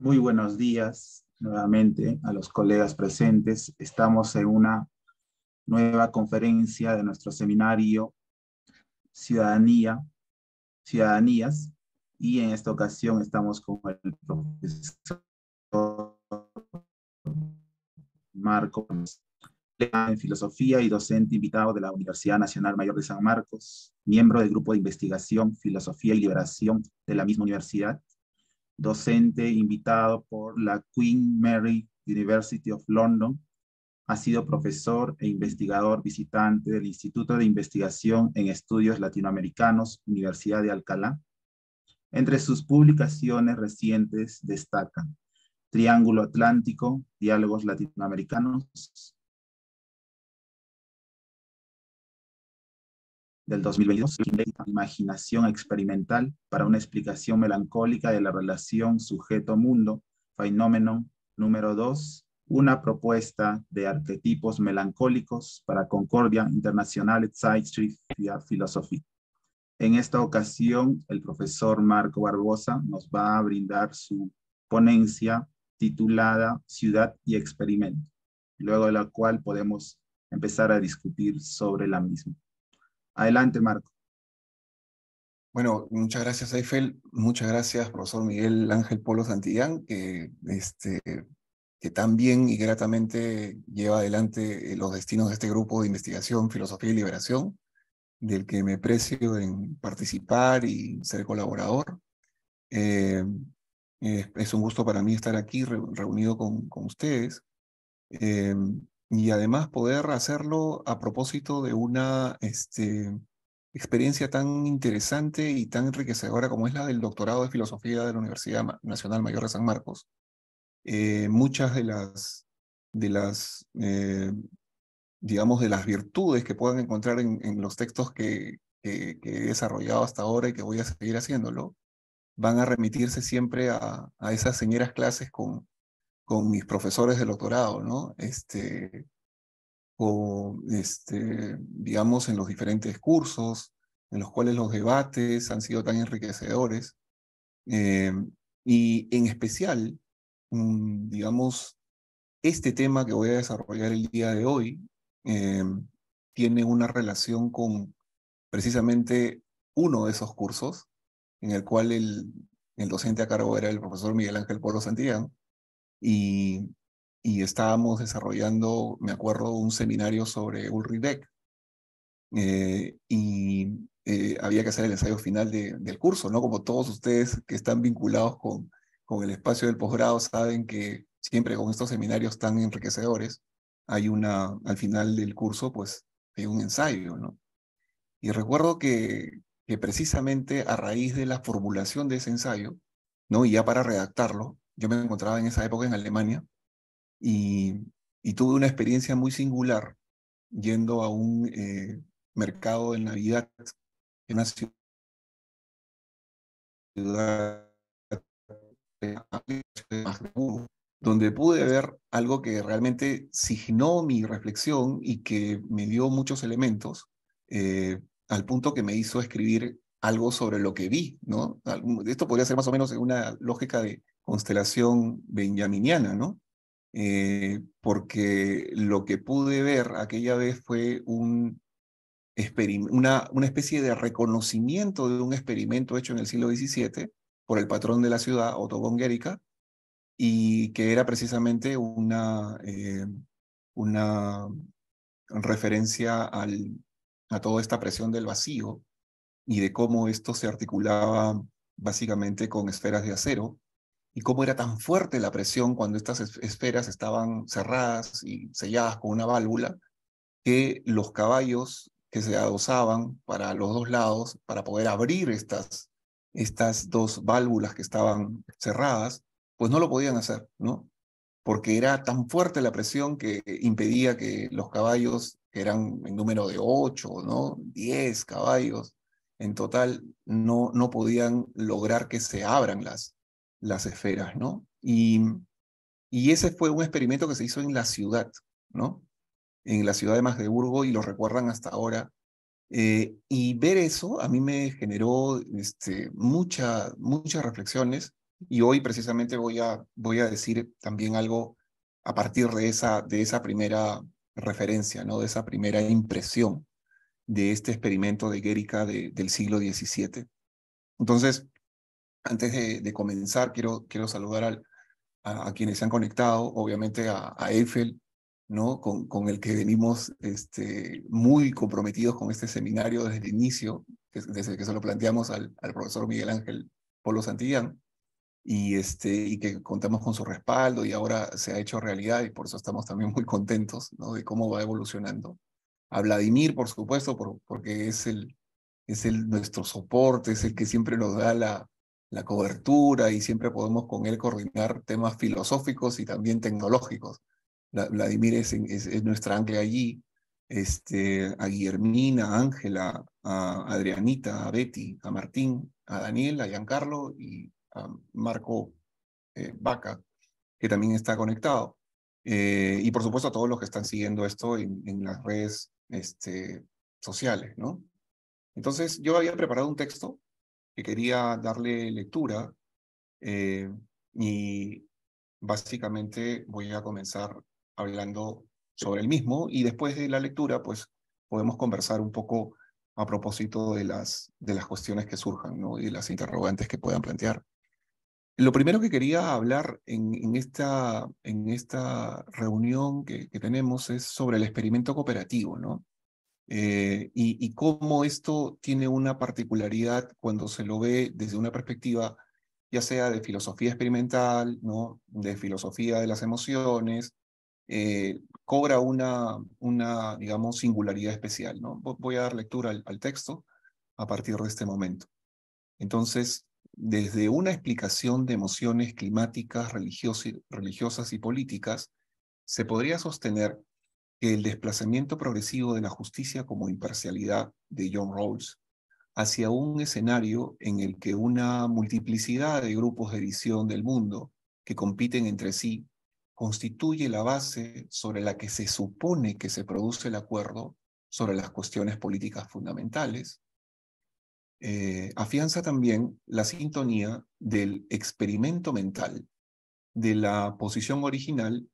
Muy buenos días nuevamente a los colegas presentes. Estamos en una nueva conferencia de nuestro seminario Ciudadanía, Ciudadanías, y en esta ocasión estamos con el profesor Marco en filosofía y docente invitado de la Universidad Nacional Mayor de San Marcos, miembro del grupo de investigación Filosofía y Liberación de la misma universidad, docente invitado por la Queen Mary University of London. Ha sido profesor e investigador visitante del Instituto de Investigación en Estudios Latinoamericanos, Universidad de Alcalá. Entre sus publicaciones recientes destacan Triángulo Atlántico, Diálogos Latinoamericanos, del 2022, Imaginación experimental para una explicación melancólica de la relación sujeto-mundo, fenómeno número 2, una propuesta de arquetipos melancólicos para Concordia Internacional Zeitschrift für Philosophie. En esta ocasión, el profesor Marco Barbosa nos va a brindar su ponencia titulada Ciudad y Experimento, luego de la cual podemos empezar a discutir sobre la misma. Adelante, Marco. Bueno, muchas gracias, Eiffel. Muchas gracias, profesor Miguel Ángel Polo Santillán, que tan bien y gratamente lleva adelante los destinos de este grupo de investigación, filosofía y liberación, del que me precio en participar y ser colaborador. Es un gusto para mí estar aquí reunido con ustedes, y además poder hacerlo a propósito de una experiencia tan interesante y tan enriquecedora como es la del doctorado de filosofía de la Universidad Nacional Mayor de San Marcos. Muchas digamos, de las virtudes que puedan encontrar en los textos que he desarrollado hasta ahora y que voy a seguir haciéndolo, van a remitirse siempre a esas señeras clases con mis profesores de doctorado, ¿no? Digamos, en los diferentes cursos, en los cuales los debates han sido tan enriquecedores, eh, y en especial, digamos, este tema que voy a desarrollar el día de hoy eh, tiene una relación con precisamente uno de esos cursos, en el cual el docente a cargo era el profesor Miguel Ángel Polo Santillán, y, y estábamos desarrollando, me acuerdo, un seminario sobre Ulrich Beck, había que hacer el ensayo final del curso, ¿no? Como todos ustedes que están vinculados con el espacio del posgrado saben que siempre con estos seminarios tan enriquecedores al final del curso, pues hay un ensayo, ¿no? Y recuerdo que precisamente a raíz de la formulación de ese ensayo, ¿no? Y ya para redactarlo, yo me encontraba en esa época en Alemania y, y tuve una experiencia muy singular yendo a un mercado de Navidad en una ciudad de Magdeburgo, donde pude ver algo que realmente signó mi reflexión y que me dio muchos elementos, al punto que me hizo escribir algo sobre lo que vi, ¿no? Esto podría ser más o menos una lógica de constelación benjaminiana, ¿no? Porque lo que pude ver aquella vez fue una especie de reconocimiento de un experimento hecho en el siglo XVII por el patrón de la ciudad, Otto von Guericke, y que era precisamente una referencia a toda esta presión del vacío y de cómo esto se articulaba básicamente con esferas de acero, y cómo era tan fuerte la presión cuando estas esferas estaban cerradas y selladas con una válvula, que los caballos que se adosaban para los dos lados, para poder abrir estas dos válvulas que estaban cerradas, pues no lo podían hacer, ¿no? Porque era tan fuerte la presión que impedía que los caballos, que eran en número de 8, ¿no? 10 caballos en total, no podían lograr que se abran las esferas, ¿no? Y ese fue un experimento que se hizo en la ciudad, ¿no? En la ciudad de Magdeburgo, y lo recuerdan hasta ahora. Y ver eso a mí me generó muchas reflexiones, Y hoy precisamente voy a decir también algo a partir de esa primera referencia, ¿no? De esa primera impresión de este experimento de Guernica del siglo XVII. Entonces, antes de comenzar, quiero saludar a quienes se han conectado, obviamente a Eiffel, ¿no? Con el que venimos muy comprometidos con este seminario desde el inicio, desde que se lo planteamos al profesor Miguel Ángel Polo Santillán, y que contamos con su respaldo y ahora se ha hecho realidad y por eso estamos también muy contentos, ¿no? De cómo va evolucionando. A Vladimir, por supuesto, porque nuestro soporte, es el que siempre nos da la cobertura y siempre podemos con él coordinar temas filosóficos y también tecnológicos. Vladimir es nuestra ancla allí, a Guillermina, a Ángela, a Adrianita, a Betty, a Martín, a Daniel, a Giancarlo y a Marco Vaca, que también está conectado. Y por supuesto a todos los que están siguiendo esto en las redes sociales, ¿no? Entonces yo había preparado un texto que quería darle lectura eh, y básicamente voy a comenzar hablando sobre el mismo y después de la lectura pues podemos conversar un poco a propósito de las cuestiones que surjan, ¿no? Y de las interrogantes que puedan plantear. Lo primero que quería hablar en esta reunión que tenemos es sobre el experimento cooperativo, ¿no? Y cómo esto tiene una particularidad cuando se lo ve desde una perspectiva, ya sea de filosofía experimental, ¿no? De filosofía de las emociones, cobra digamos, singularidad especial, ¿no? Voy a dar lectura al texto a partir de este momento. Entonces, desde una explicación de emociones climáticas, religiosas y políticas, se podría sostener que el desplazamiento progresivo de la justicia como imparcialidad de John Rawls hacia un escenario en el que una multiplicidad de grupos de visión del mundo que compiten entre sí constituye la base sobre la que se supone que se produce el acuerdo sobre las cuestiones políticas fundamentales, afianza también la sintonía del experimento mental de la posición original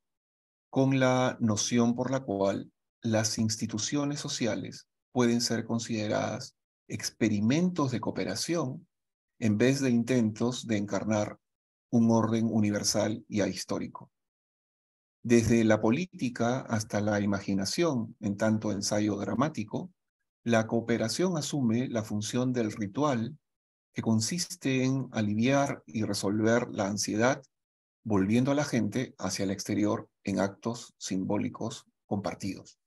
con la noción por la cual las instituciones sociales pueden ser consideradas experimentos de cooperación en vez de intentos de encarnar un orden universal y ahistórico. Desde la política hasta la imaginación, en tanto ensayo dramático, la cooperación asume la función del ritual que consiste en aliviar y resolver la ansiedad volviendo a la gente hacia el exterior en actos simbólicos compartidos.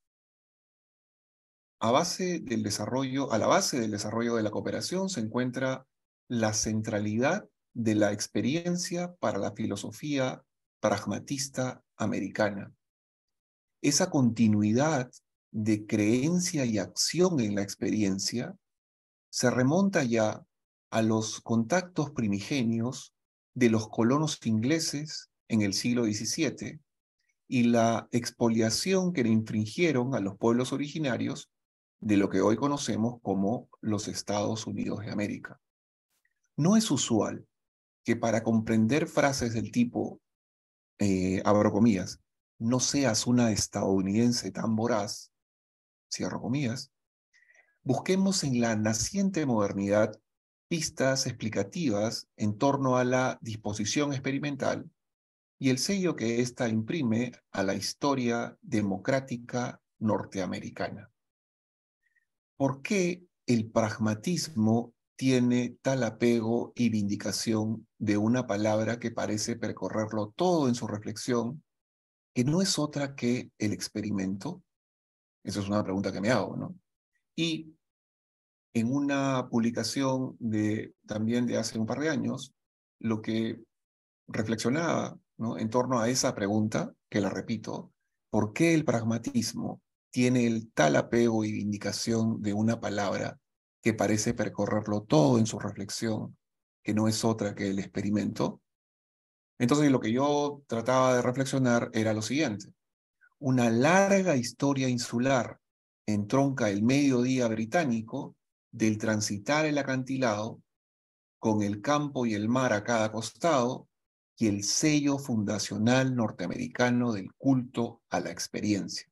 A la base del desarrollo de la cooperación se encuentra la centralidad de la experiencia para la filosofía pragmatista americana. Esa continuidad de creencia y acción en la experiencia se remonta ya a los contactos primigenios de los colonos ingleses en el siglo XVII y la expoliación que le infringieron a los pueblos originarios de lo que hoy conocemos como los Estados Unidos de América. No es usual que para comprender frases del tipo, abro comillas, no seas una estadounidense tan voraz, cierro comillas, busquemos en la naciente modernidad pistas explicativas en torno a la disposición experimental y el sello que ésta imprime a la historia democrática norteamericana. ¿Por qué el pragmatismo tiene tal apego y vindicación de una palabra que parece percorrerlo todo en su reflexión, que no es otra que el experimento? Esa es una pregunta que me hago, ¿no? Y en una publicación también de hace un par de años, lo que reflexionaba, ¿no? En torno a esa pregunta, que la repito, ¿por qué el pragmatismo tiene el tal apego y vindicación de una palabra que parece percorrerlo todo en su reflexión, que no es otra que el experimento? Entonces lo que yo trataba de reflexionar era lo siguiente. Una larga historia insular entronca el mediodía británico del transitar el acantilado con el campo y el mar a cada costado, y el sello fundacional norteamericano del culto a la experiencia.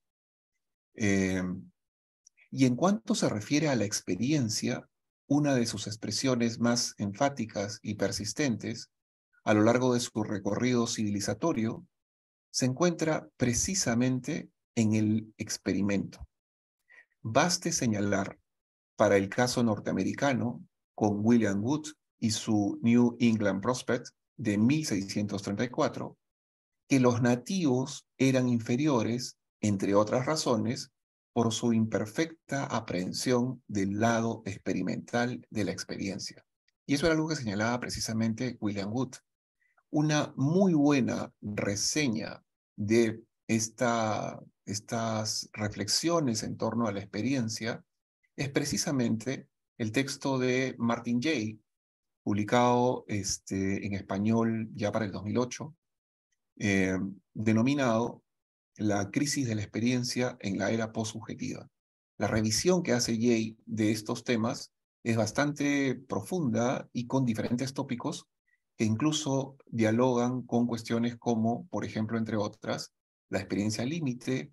Y en cuanto se refiere a la experiencia, una de sus expresiones más enfáticas y persistentes a lo largo de su recorrido civilizatorio se encuentra precisamente en el experimento. Baste señalar para el caso norteamericano con William Wood y su New England Prospect de 1634, que los nativos eran inferiores, entre otras razones, por su imperfecta aprehensión del lado experimental de la experiencia. Y eso era algo que señalaba precisamente William Wood. Una muy buena reseña de estas reflexiones en torno a la experiencia es precisamente el texto de Martin Jay, publicado en español ya para el 2008, denominado La crisis de la experiencia en la era postsubjetiva. La revisión que hace Jay de estos temas es bastante profunda y con diferentes tópicos que incluso dialogan con cuestiones como, por ejemplo, entre otras, la experiencia límite,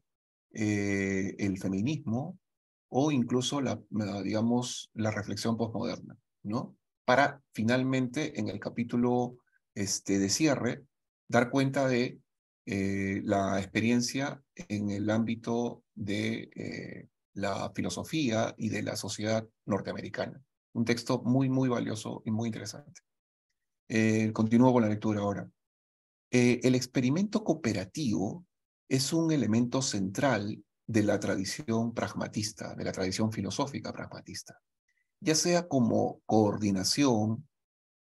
el feminismo o incluso digamos, la reflexión postmoderna, ¿no? Para finalmente, en el capítulo de cierre, dar cuenta de la experiencia en el ámbito de la filosofía y de la sociedad norteamericana. Un texto muy, muy valioso y muy interesante. Continúo con la lectura ahora. El experimento cooperativo es un elemento central de la tradición pragmatista, de la tradición filosófica pragmatista, ya sea como coordinación,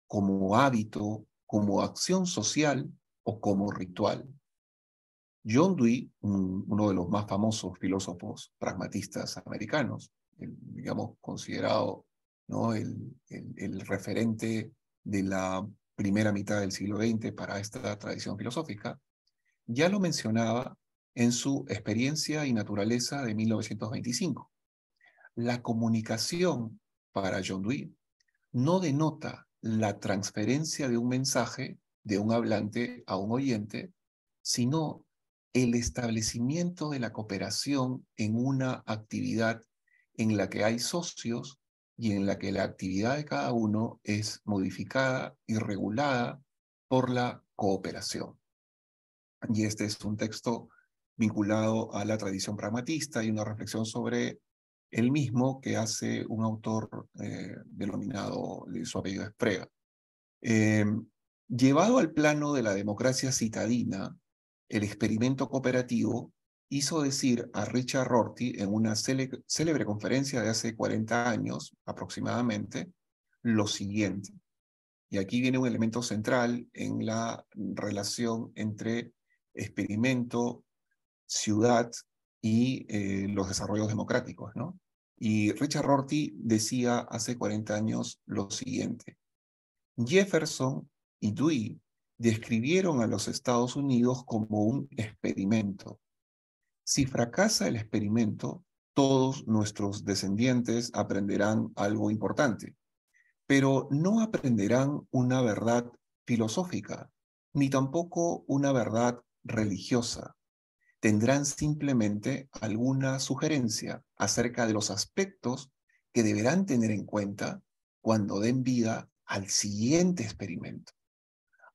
como hábito, como acción social o como ritual. John Dewey, uno de los más famosos filósofos pragmatistas americanos, digamos considerado, ¿no?, el referente de la primera mitad del siglo XX para esta tradición filosófica, ya lo mencionaba en su Experiencia y Naturaleza de 1925. La comunicación para John Dewey no denota la transferencia de un mensaje de un hablante a un oyente, sino el establecimiento de la cooperación en una actividad en la que hay socios y en la que la actividad de cada uno es modificada y regulada por la cooperación. Y este es un texto vinculado a la tradición pragmatista y una reflexión sobre el mismo que hace un autor denominado, su apellido es Frege. Llevado al plano de la democracia citadina, el experimento cooperativo hizo decir a Richard Rorty en una célebre conferencia de hace 40 años aproximadamente lo siguiente. Y aquí viene un elemento central en la relación entre experimento, ciudad y los desarrollos democráticos, ¿no? Y Richard Rorty decía hace 40 años lo siguiente: Jefferson y Dewey describieron a los Estados Unidos como un experimento. Si fracasa el experimento, todos nuestros descendientes aprenderán algo importante, pero no aprenderán una verdad filosófica, ni tampoco una verdad religiosa. Tendrán simplemente alguna sugerencia acerca de los aspectos que deberán tener en cuenta cuando den vida al siguiente experimento.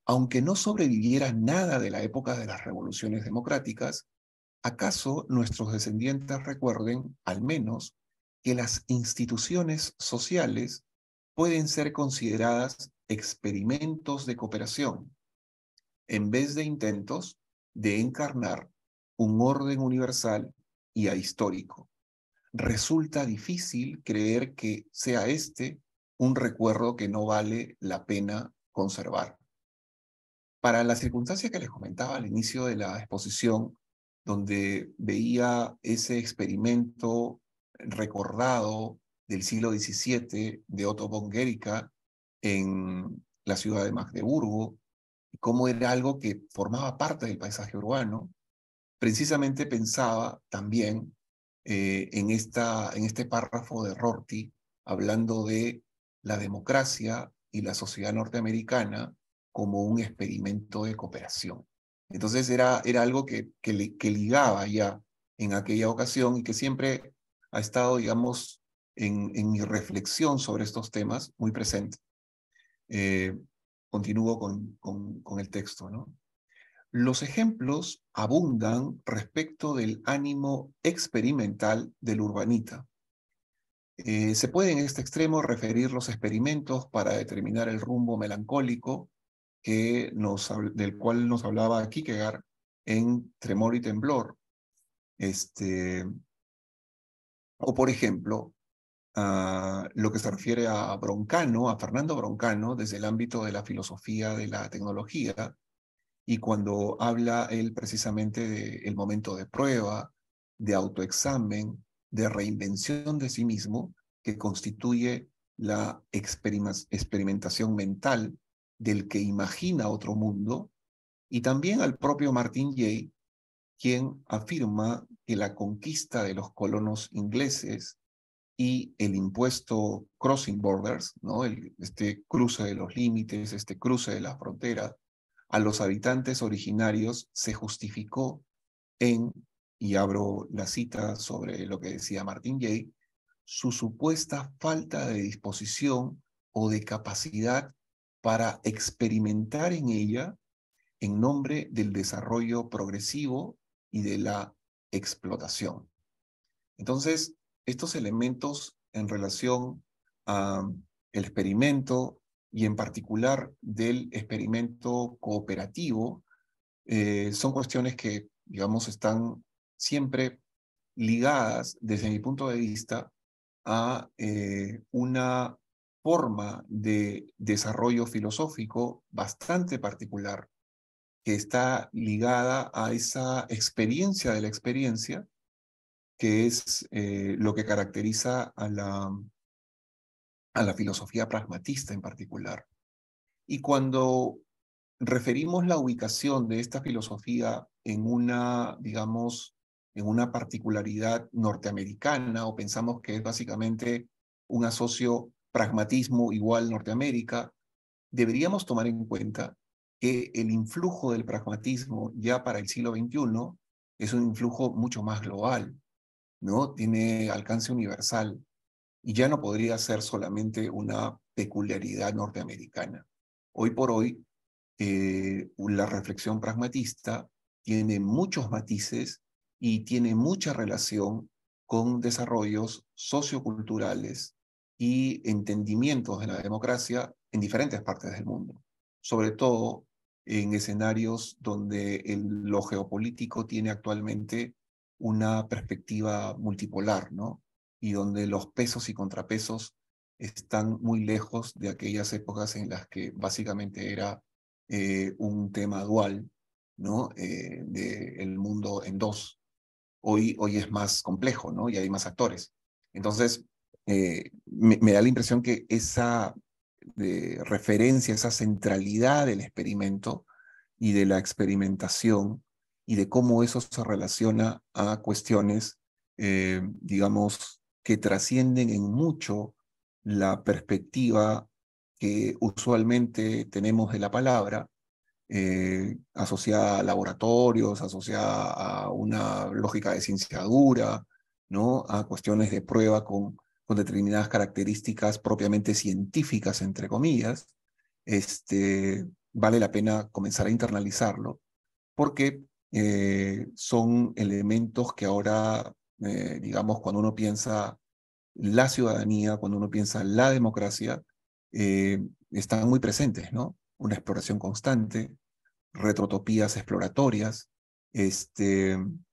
Aunque no sobreviviera nada de la época de las revoluciones democráticas, ¿acaso nuestros descendientes recuerden, al menos, que las instituciones sociales pueden ser consideradas experimentos de cooperación, en vez de intentos de encarnar un orden universal y ahistórico? Resulta difícil creer que sea este un recuerdo que no vale la pena conservar. Para la circunstancia que les comentaba al inicio de la exposición, donde veía ese experimento recordado del siglo XVII de Otto von Guericke en la ciudad de Magdeburgo, y cómo era algo que formaba parte del paisaje urbano, precisamente pensaba también en este párrafo de Rorty, hablando de la democracia y la sociedad norteamericana como un experimento de cooperación. Entonces era algo que ligaba ya en aquella ocasión y que siempre ha estado, digamos, en mi reflexión sobre estos temas muy presente. Continúo con el texto, ¿no? Los ejemplos abundan respecto del ánimo experimental del urbanita. Se puede en este extremo referir los experimentos para determinar el rumbo melancólico del cual nos hablaba Kierkegaard en Tremor y Temblor. O por ejemplo, lo que se refiere a Broncano, a Fernando Broncano, desde el ámbito de la filosofía de la tecnología, y cuando habla él precisamente del momento de prueba, de autoexamen, de reinvención de sí mismo, que constituye la experimentación mental del que imagina otro mundo, y también al propio Martin Jay, quien afirma que la conquista de los colonos ingleses y el impuesto crossing borders, ¿no? Este cruce de los límites, este cruce de la frontera, a los habitantes originarios se justificó en, y abro la cita sobre lo que decía Martin Jay, su supuesta falta de disposición o de capacidad para experimentar en ella en nombre del desarrollo progresivo y de la explotación. Entonces, estos elementos en relación al experimento y en particular del experimento cooperativo son cuestiones que, digamos, están siempre ligadas, desde mi punto de vista, a una forma de desarrollo filosófico bastante particular que está ligada a esa experiencia de la experiencia, que es lo que caracteriza a la filosofía pragmatista en particular. Y cuando referimos la ubicación de esta filosofía en una, digamos, en una particularidad norteamericana, o pensamos que es básicamente un asocio pragmatismo igual Norteamérica, deberíamos tomar en cuenta que el influjo del pragmatismo ya para el siglo XXI es un influjo mucho más global, ¿no? Tiene alcance universal y ya no podría ser solamente una peculiaridad norteamericana. Hoy por hoy, la reflexión pragmatista tiene muchos matices y tiene mucha relación con desarrollos socioculturales y entendimientos de la democracia en diferentes partes del mundo, sobre todo en escenarios donde lo geopolítico tiene actualmente una perspectiva multipolar, ¿no? Y donde los pesos y contrapesos están muy lejos de aquellas épocas en las que básicamente era un tema dual, ¿no? El mundo en dos. Hoy es más complejo, ¿no? Y hay más actores. Entonces, me da la impresión que esa referencia, esa centralidad del experimento y de la experimentación y de cómo eso se relaciona a cuestiones, digamos, que trascienden en mucho la perspectiva que usualmente tenemos de la palabra, asociada a laboratorios, asociada a una lógica de ciencia dura, ¿no? A cuestiones de prueba con determinadas características propiamente científicas, entre comillas. Vale la pena comenzar a internalizarlo, porque son elementos que ahora, digamos, cuando uno piensa la ciudadanía, cuando uno piensa la democracia, están muy presentes, ¿no? Una exploración constante, retrotopías exploratorias,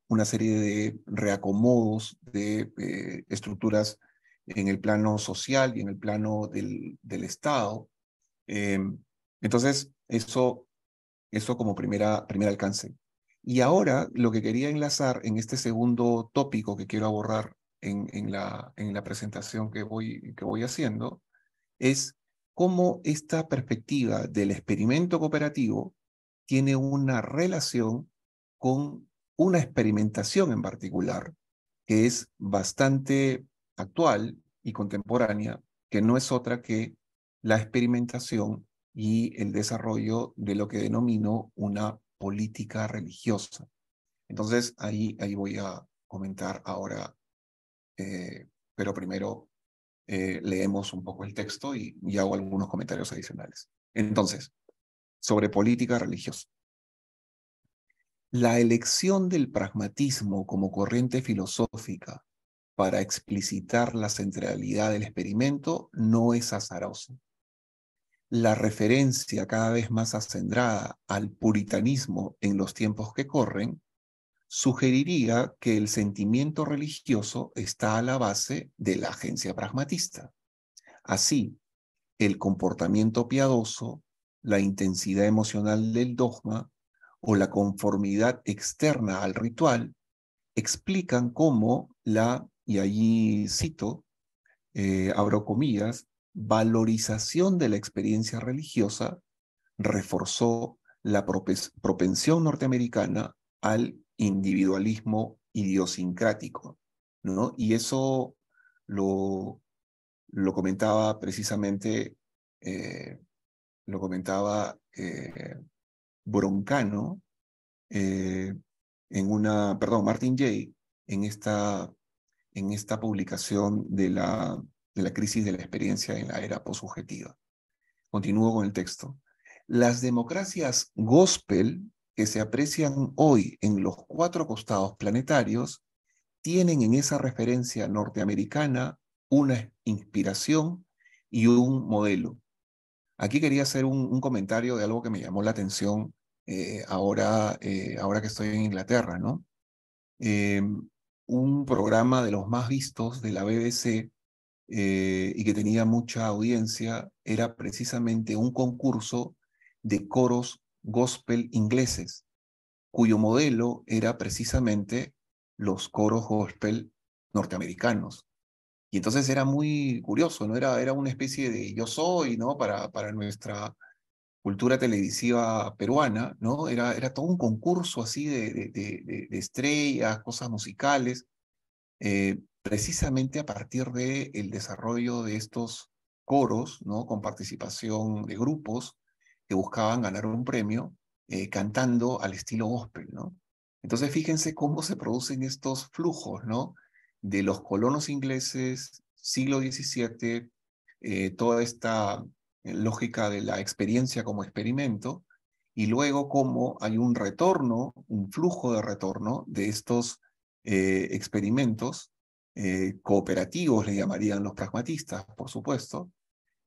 una serie de reacomodos de estructuras en el plano social y en el plano del Estado. Eh, entonces, eso como primer alcance. Y ahora lo que quería enlazar en este segundo tópico que quiero abordar en la presentación que voy haciendo es cómo esta perspectiva del experimento cooperativo tiene una relación con una experimentación en particular, que es bastante actual y contemporánea, que no es otra que la experimentación y el desarrollo de lo que denomino una política religiosa. Entonces, ahí voy a comentar ahora, pero primero leemos un poco el texto y hago algunos comentarios adicionales. Entonces, sobre política religiosa. La elección del pragmatismo como corriente filosófica para explicitar la centralidad del experimento no es azarosa. La referencia cada vez más acendrada al puritanismo en los tiempos que corren sugeriría que el sentimiento religioso está a la base de la agencia pragmatista. Así, el comportamiento piadoso, la intensidad emocional del dogma o la conformidad externa al ritual explican cómo y allí cito, abro comillas, valorización de la experiencia religiosa reforzó la propensión norteamericana al individualismo idiosincrático, ¿no? Y eso lo comentaba precisamente, lo comentaba Broncano, Martin Jay, en esta publicación de la crisis de la experiencia en la era posubjetiva. Continúo con el texto. Las democracias gospel que se aprecian hoy en los 4 costados planetarios tienen en esa referencia norteamericana una inspiración y un modelo. Aquí quería hacer un comentario de algo que me llamó la atención ahora que estoy en Inglaterra, ¿no? Un programa de los más vistos de la BBC y que tenía mucha audiencia era precisamente un concurso de coros gospel ingleses, cuyo modelo era precisamente los coros gospel norteamericanos. Y entonces era muy curioso, ¿no? Era una especie de yo soy, ¿no? Para nuestra cultura televisiva peruana, ¿no? Era todo un concurso así de estrellas, cosas musicales, precisamente a partir del desarrollo de estos coros, ¿no? Con participación de grupos que buscaban ganar un premio cantando al estilo gospel, ¿no? Entonces fíjense cómo se producen estos flujos, ¿no? De los colonos ingleses, siglo XVII, toda esta lógica de la experiencia como experimento, y luego cómo hay un retorno, un flujo de retorno de estos experimentos cooperativos, le llamarían los pragmatistas, por supuesto,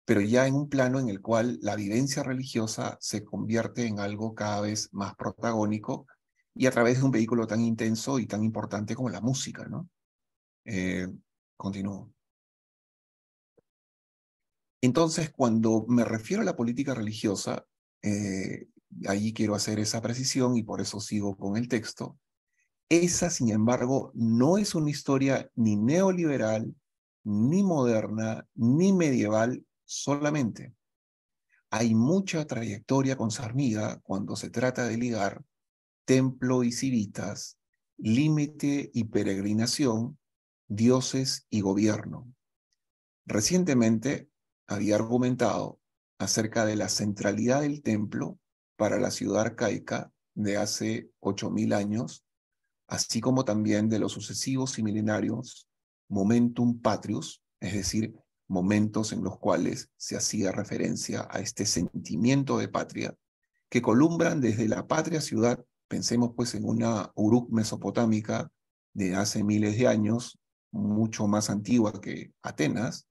pero ya en un plano en el cual la vivencia religiosa se convierte en algo cada vez más protagónico y a través de un vehículo tan intenso y tan importante como la música, ¿no? Continúo. Entonces, cuando me refiero a la política religiosa, allí quiero hacer esa precisión y por eso sigo con el texto. Esa, sin embargo, no es una historia ni neoliberal, ni moderna, ni medieval solamente. Hay mucha trayectoria concernida cuando se trata de ligar templo y civitas, límite y peregrinación, dioses y gobierno. Recientemente había argumentado acerca de la centralidad del templo para la ciudad arcaica de hace 8.000 años, así como también de los sucesivos y milenarios momentum patrius, es decir, momentos en los cuales se hacía referencia a este sentimiento de patria, que columbran desde la patria ciudad, pensemos pues en una Uruk mesopotámica de hace miles de años, mucho más antigua que Atenas,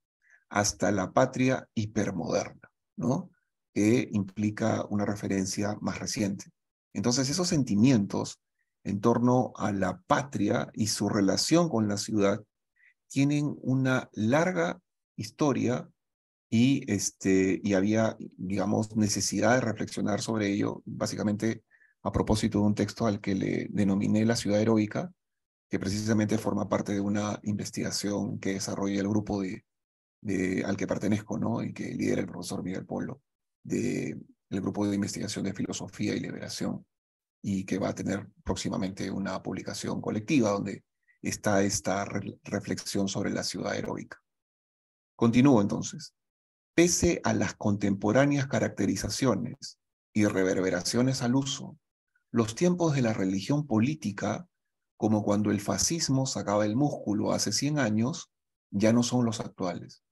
hasta la patria hipermoderna, ¿no? Que implica una referencia más reciente. Entonces, esos sentimientos en torno a la patria y su relación con la ciudad tienen una larga historia y había, digamos, necesidad de reflexionar sobre ello, básicamente a propósito de un texto al que le denominé La ciudad heroica, que precisamente forma parte de una investigación que desarrolla el grupo al que pertenezco, ¿no? Y que lidera el profesor Miguel Polo, del grupo de investigación de filosofía y liberación, y que va a tener próximamente una publicación colectiva donde está esta reflexión sobre la ciudad heroica. Continúo entonces. pese a las contemporáneas caracterizaciones y reverberaciones al uso, los tiempos de la religión política, como cuando el fascismo sacaba el músculo hace 100 años, ya no son los actuales.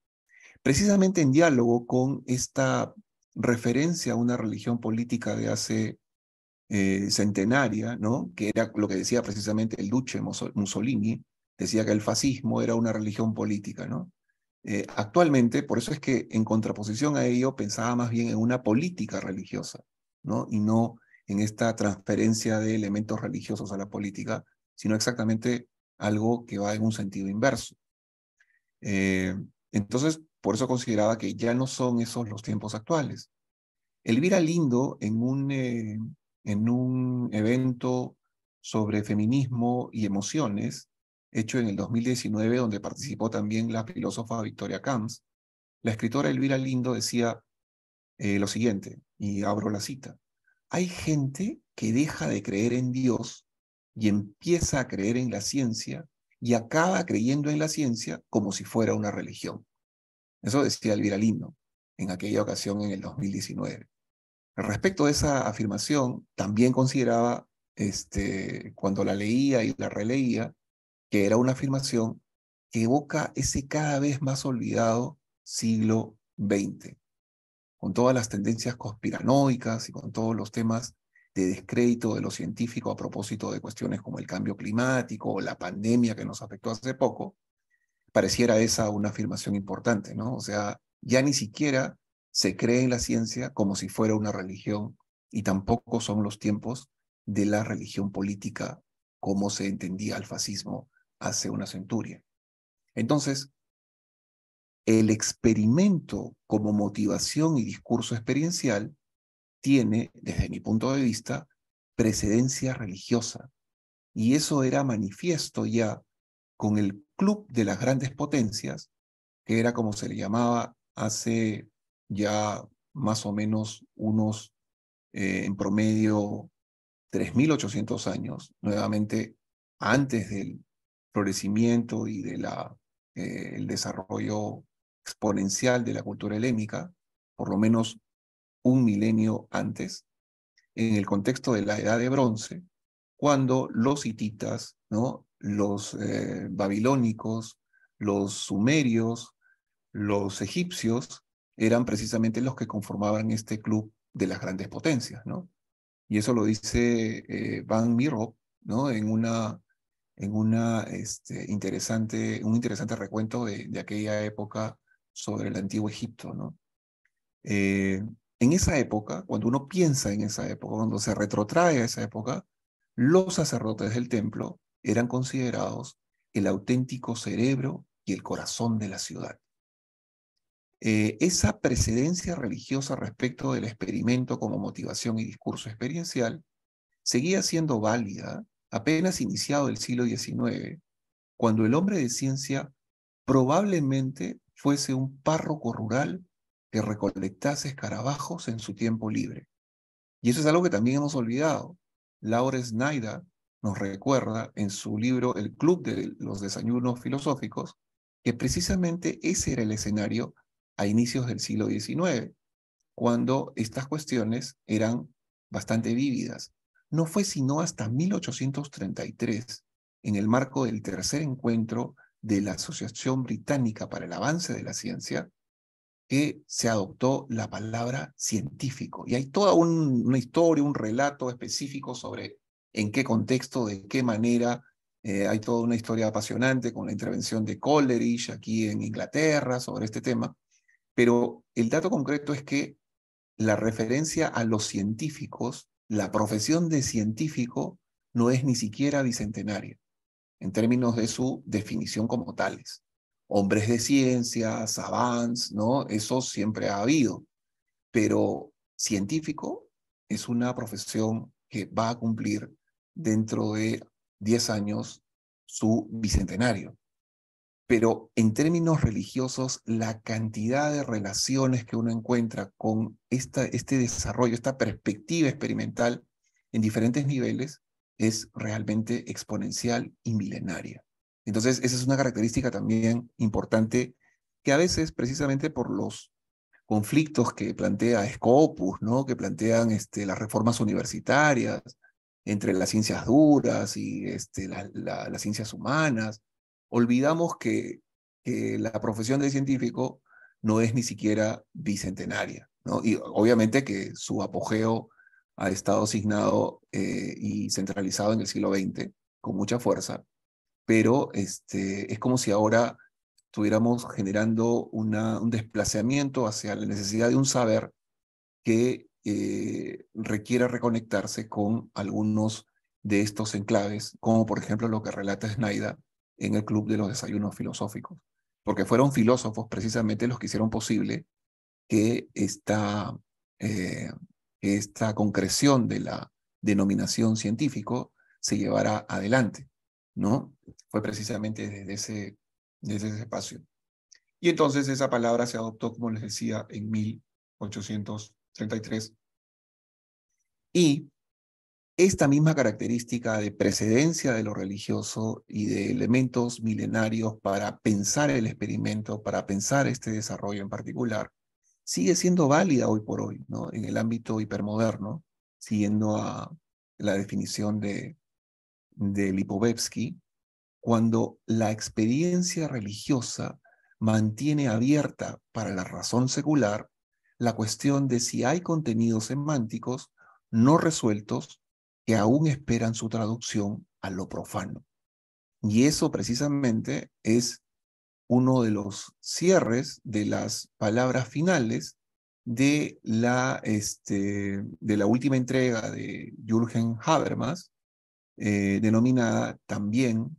Precisamente en diálogo con esta referencia a una religión política de hace centenaria, ¿no? Que era lo que decía precisamente el Duce Mussolini, decía que el fascismo era una religión política, ¿no? Actualmente, por eso es que en contraposición a ello pensaba más bien en una política religiosa, ¿no? Y no en esta transferencia de elementos religiosos a la política, sino exactamente algo que va en un sentido inverso. Entonces, por eso consideraba que ya no son esos los tiempos actuales. Elvira Lindo, en un evento sobre feminismo y emociones, hecho en el 2019, donde participó también la filósofa Victoria Camps, la escritora Elvira Lindo decía lo siguiente, y abro la cita: hay gente que deja de creer en Dios y empieza a creer en la ciencia y acaba creyendo en la ciencia como si fuera una religión. Eso decía Elvira Lindo en aquella ocasión en el 2019. Respecto a esa afirmación, también consideraba, cuando la leía y la releía, que era una afirmación que evoca ese cada vez más olvidado siglo XX, con todas las tendencias conspiranoicas y con todos los temas de descrédito de lo científico a propósito de cuestiones como el cambio climático o la pandemia que nos afectó hace poco. Pareciera esa una afirmación importante, ¿no? O sea, ya ni siquiera se cree en la ciencia como si fuera una religión y tampoco son los tiempos de la religión política como se entendía el fascismo hace una centuria. Entonces, el experimento como motivación y discurso experiencial tiene, desde mi punto de vista, precedencia religiosa. Y eso era manifiesto ya con el Club de las Grandes Potencias, que era como se le llamaba hace ya más o menos unos, en promedio, 3.800 años, nuevamente antes del florecimiento y de el desarrollo exponencial de la cultura helénica, por lo menos un milenio antes, en el contexto de la Edad de Bronce, cuando los hititas, ¿no? Los babilónicos, los sumerios, los egipcios, eran precisamente los que conformaban este club de las grandes potencias, ¿no? Y eso lo dice Van Mierop, ¿no? Un interesante recuento de aquella época sobre el antiguo Egipto, ¿no? En esa época, cuando uno piensa en esa época, cuando se retrotrae a esa época, los sacerdotes del templo eran considerados el auténtico cerebro y el corazón de la ciudad. Esa precedencia religiosa respecto del experimento como motivación y discurso experiencial seguía siendo válida apenas iniciado el siglo XIX, cuando el hombre de ciencia probablemente fuese un párroco rural que recolectase escarabajos en su tiempo libre. Y eso es algo que también hemos olvidado. Laura Snyder nos recuerda en su libro El Club de los Desayunos Filosóficos que precisamente ese era el escenario a inicios del siglo XIX, cuando estas cuestiones eran bastante vívidas. No fue sino hasta 1833, en el marco del tercer encuentro de la Asociación Británica para el Avance de la Ciencia, que se adoptó la palabra científico. Y hay toda una historia, un relato específico sobre en qué contexto, de qué manera. Hay toda una historia apasionante con la intervención de Coleridge aquí en Inglaterra sobre este tema. Pero el dato concreto es que la referencia a los científicos, la profesión de científico, no es ni siquiera bicentenaria en términos de su definición como tales. Hombres de ciencia, savants, ¿no? Eso siempre ha habido, pero científico es una profesión que va a cumplir dentro de 10 años su bicentenario. Pero en términos religiosos, la cantidad de relaciones que uno encuentra con este desarrollo, esta perspectiva experimental en diferentes niveles, es realmente exponencial y milenaria. Entonces, esa es una característica también importante que a veces, precisamente por los conflictos que plantea Scopus, ¿no? Que plantean las reformas universitarias entre las ciencias duras y las ciencias humanas. Olvidamos que la profesión de científico no es ni siquiera bicentenaria, ¿no? Y obviamente que su apogeo ha estado asignado y centralizado en el siglo XX con mucha fuerza, pero es como si ahora estuviéramos generando un desplazamiento hacia la necesidad de un saber que requiera reconectarse con algunos de estos enclaves, como por ejemplo lo que relata Snyder en el Club de los Desayunos Filosóficos, porque fueron filósofos precisamente los que hicieron posible que eh, esta concreción de la denominación científico se llevara adelante, ¿no? Fue precisamente desde ese espacio. Y entonces esa palabra se adoptó, como les decía, en 1833. Y esta misma característica de precedencia de lo religioso y de elementos milenarios para pensar el experimento, para pensar este desarrollo en particular, sigue siendo válida hoy por hoy, ¿no? En el ámbito hipermoderno, siguiendo a la definición de Lipovetsky, cuando la experiencia religiosa mantiene abierta para la razón secular la cuestión de si hay contenidos semánticos no resueltos que aún esperan su traducción a lo profano. Y eso precisamente es uno de los cierres de las palabras finales de la última entrega de Jürgen Habermas, denominada también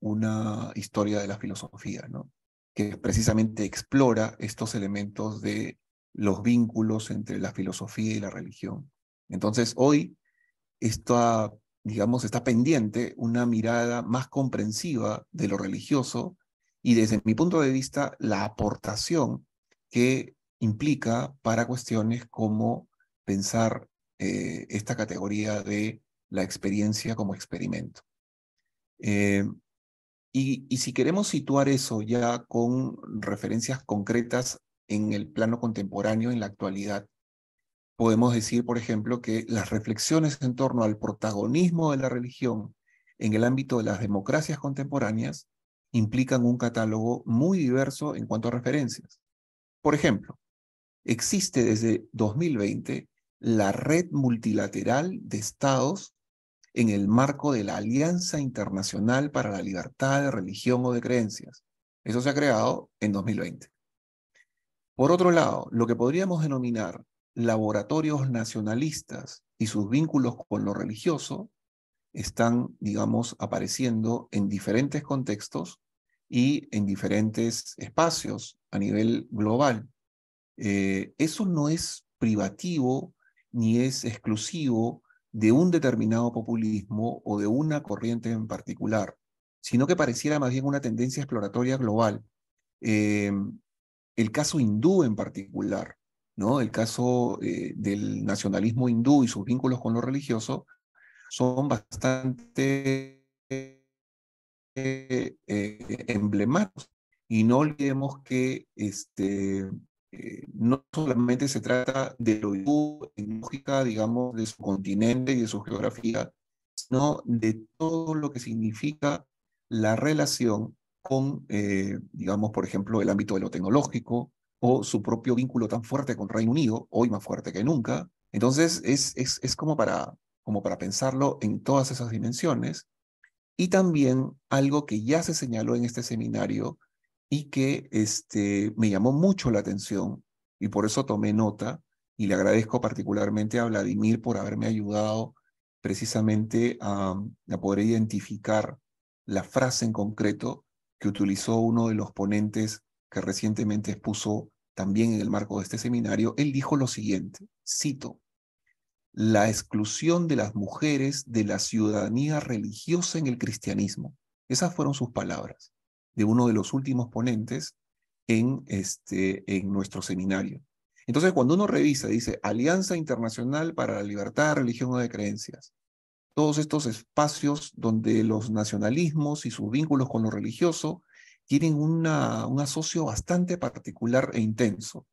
una historia de la filosofía, ¿no? Que precisamente explora estos elementos de los vínculos entre la filosofía y la religión. Entonces, hoy está, digamos, está pendiente una mirada más comprensiva de lo religioso y desde mi punto de vista, la aportación que implica para cuestiones como pensar esta categoría de la experiencia como experimento. Y si queremos situar eso ya con referencias concretas en el plano contemporáneo, en la actualidad, podemos decir, por ejemplo, que las reflexiones en torno al protagonismo de la religión en el ámbito de las democracias contemporáneas implican un catálogo muy diverso en cuanto a referencias. Por ejemplo, existe desde 2020 la Red Multilateral de Estados en el marco de la Alianza Internacional para la Libertad de Religión o de Creencias. Eso se ha creado en 2020. Por otro lado, lo que podríamos denominar laboratorios nacionalistas y sus vínculos con lo religioso están, digamos, apareciendo en diferentes contextos y en diferentes espacios a nivel global. Eso no es privativo ni es exclusivo de un determinado populismo o de una corriente en particular, sino que pareciera más bien una tendencia exploratoria global. El caso hindú en particular, ¿no? El caso del nacionalismo hindú y sus vínculos con lo religioso son bastante emblemáticos. Y no olvidemos que no solamente se trata de lo hindú en lógica, digamos, de su continente y de su geografía, sino de todo lo que significa la relación con, digamos, por ejemplo, el ámbito de lo tecnológico o su propio vínculo tan fuerte con Reino Unido, hoy más fuerte que nunca. Entonces, es como para pensarlo en todas esas dimensiones. Y también algo que ya se señaló en este seminario y que me llamó mucho la atención y por eso tomé nota y le agradezco particularmente a Vladimir por haberme ayudado precisamente a poder identificar la frase en concreto que utilizó uno de los ponentes que recientemente expuso también en el marco de este seminario. Él dijo lo siguiente, cito: la exclusión de las mujeres de la ciudadanía religiosa en el cristianismo. Esas fueron sus palabras de uno de los últimos ponentes en nuestro seminario. Entonces, cuando uno revisa, dice Alianza Internacional para la Libertad de Religión o de Creencias, todos estos espacios donde los nacionalismos y sus vínculos con lo religioso tienen un asocio bastante particular e intenso.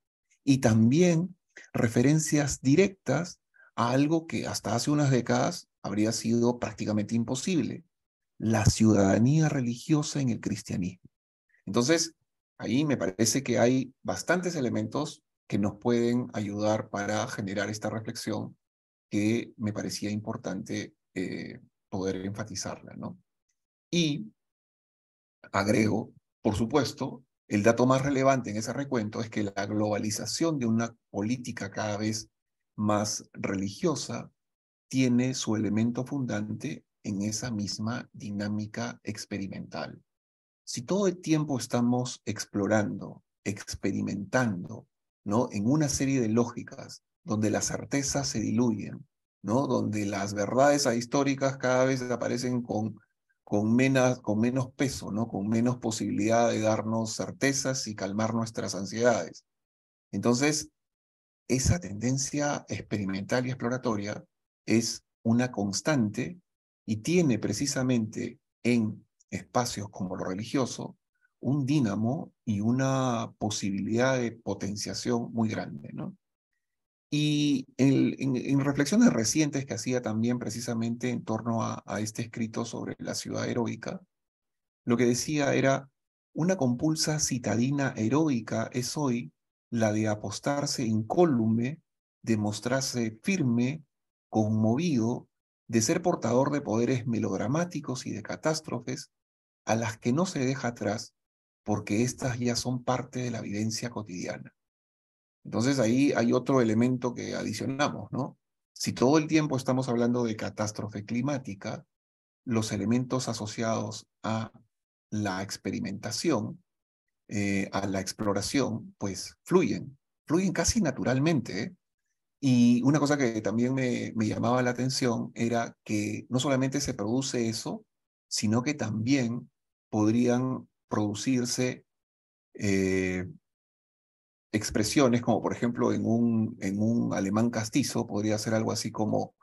y también referencias directas a algo que hasta hace unas décadas habría sido prácticamente imposible: la ciudadanía religiosa en el cristianismo. Entonces, ahí me parece que hay bastantes elementos que nos pueden ayudar para generar esta reflexión que me parecía importante poder enfatizarla, ¿no? Y agrego, por supuesto, el dato más relevante en ese recuento es que la globalización de una política cada vez más religiosa tiene su elemento fundante en esa misma dinámica experimental. Si todo el tiempo estamos explorando, experimentando, ¿no?, en una serie de lógicas donde las certezas se diluyen, ¿no?, donde las verdades ahistóricas cada vez aparecen con menos peso, ¿no?, con menos posibilidad de darnos certezas y calmar nuestras ansiedades. Entonces, esa tendencia experimental y exploratoria es una constante y tiene precisamente en espacios como lo religioso un dínamo y una posibilidad de potenciación muy grande, ¿no? Y en reflexiones recientes que hacía también precisamente en torno a este escrito sobre la ciudad heroica, lo que decía era: una compulsa citadina heroica es hoy la de apostarse incólume, de mostrarse firme, conmovido, de ser portador de poderes melodramáticos y de catástrofes a las que no se deja atrás porque éstas ya son parte de la vivencia cotidiana. Entonces ahí hay otro elemento que adicionamos, ¿no? Si todo el tiempo estamos hablando de catástrofe climática, los elementos asociados a la experimentación, a la exploración, pues fluyen casi naturalmente, ¿eh? Y una cosa que también me llamaba la atención era que no solamente se produce eso, sino que también podrían producirse expresiones como, por ejemplo, en un alemán castizo, podría ser algo así como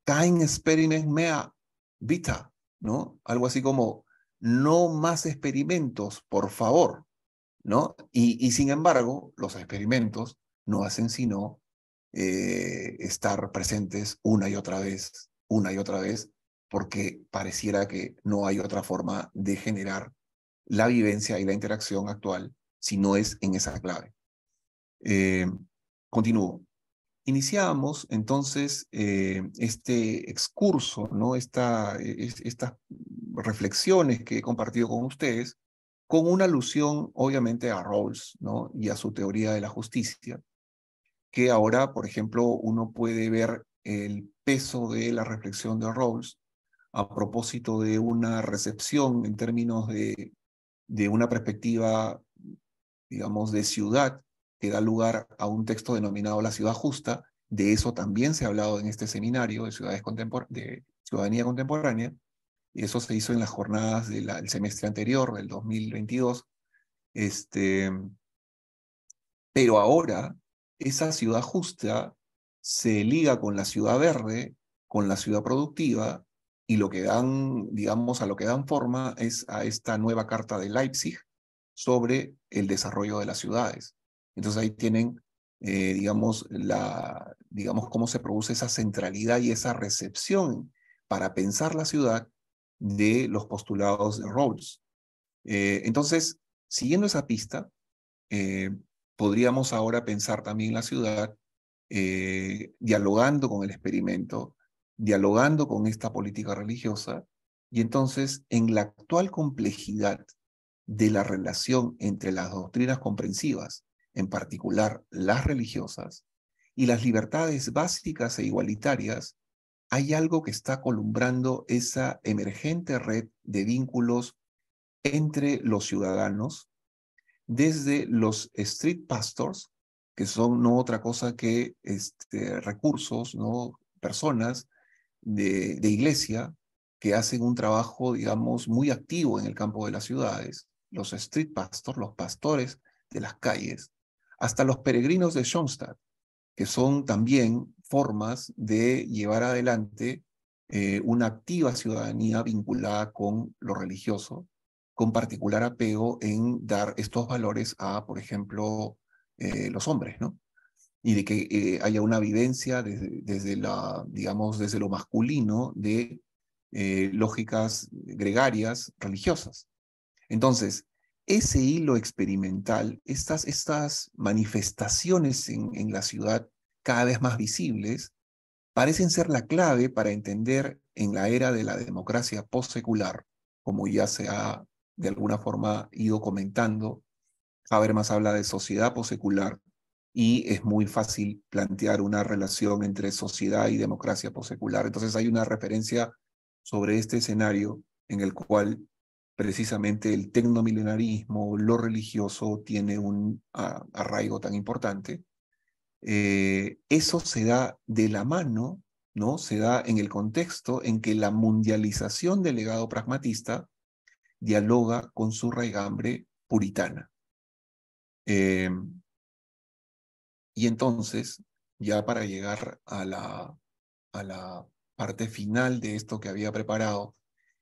Kein Experiment mehr, bitte, ¿no? Algo así como, no más experimentos, por favor, ¿no? Y sin embargo, los experimentos no hacen sino estar presentes una y otra vez, porque pareciera que no hay otra forma de generar la vivencia y la interacción actual si no es en esa clave. Continúo. Iniciábamos entonces este excurso, ¿no? Estas reflexiones que he compartido con ustedes, con una alusión obviamente a Rawls, ¿no?, y a su teoría de la justicia, que ahora, por ejemplo, uno puede ver el peso de la reflexión de Rawls a propósito de una recepción en términos de una perspectiva, digamos, de ciudad, que da lugar a un texto denominado La Ciudad Justa. De eso también se ha hablado en este seminario de ciudadanía contemporánea, y eso se hizo en las jornadas del semestre anterior, del 2022. Pero ahora esa ciudad justa se liga con la ciudad verde, con la ciudad productiva, y lo que dan, digamos, a lo que dan forma es a esta nueva carta de Leipzig sobre el desarrollo de las ciudades. Entonces ahí tienen, digamos, cómo se produce esa centralidad y esa recepción para pensar la ciudad de los postulados de Rawls. Entonces, siguiendo esa pista, podríamos ahora pensar también la ciudad dialogando con el experimento, dialogando con esta política religiosa, y entonces en la actual complejidad de la relación entre las doctrinas comprensivas, en particular las religiosas, y las libertades básicas e igualitarias, hay algo que está columbrando esa emergente red de vínculos entre los ciudadanos, desde los street pastors, que son no otra cosa que recursos, ¿no?, personas de iglesia que hacen un trabajo, digamos, muy activo en el campo de las ciudades, los street pastors, los pastores de las calles, hasta los peregrinos de Schoenstatt, que son también formas de llevar adelante una activa ciudadanía vinculada con lo religioso, con particular apego en dar estos valores a, por ejemplo, los hombres, ¿no? y de que haya una vivencia desde lo masculino de lógicas gregarias religiosas. Entonces, ese hilo experimental, estas manifestaciones en la ciudad cada vez más visibles, parecen ser la clave para entender en la era de la democracia postsecular, como ya se ha de alguna forma ido comentando. Habermas habla de sociedad postsecular y es muy fácil plantear una relación entre sociedad y democracia postsecular. Entonces hay una referencia sobre este escenario en el cual precisamente el tecnomilenarismo, lo religioso, tiene un arraigo tan importante. Eso se da de la mano, ¿no? Se da en el contexto en que la mundialización del legado pragmatista dialoga con su raigambre puritana. Y entonces, ya para llegar a la parte final de esto que había preparado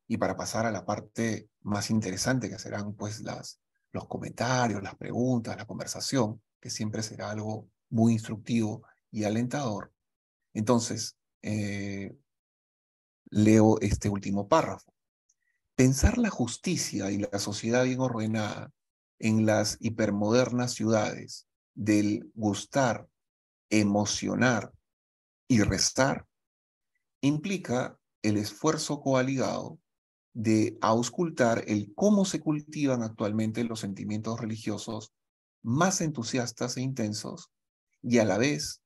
y para pasar a la parte más interesante, que serán pues los comentarios, las preguntas, la conversación, que siempre será algo muy instructivo y alentador. Entonces, leo este último párrafo. Pensar la justicia y la sociedad bien ordenada en las hipermodernas ciudades del gustar, emocionar y rezar implica el esfuerzo coaligado de auscultar el cómo se cultivan actualmente los sentimientos religiosos más entusiastas e intensos y a la vez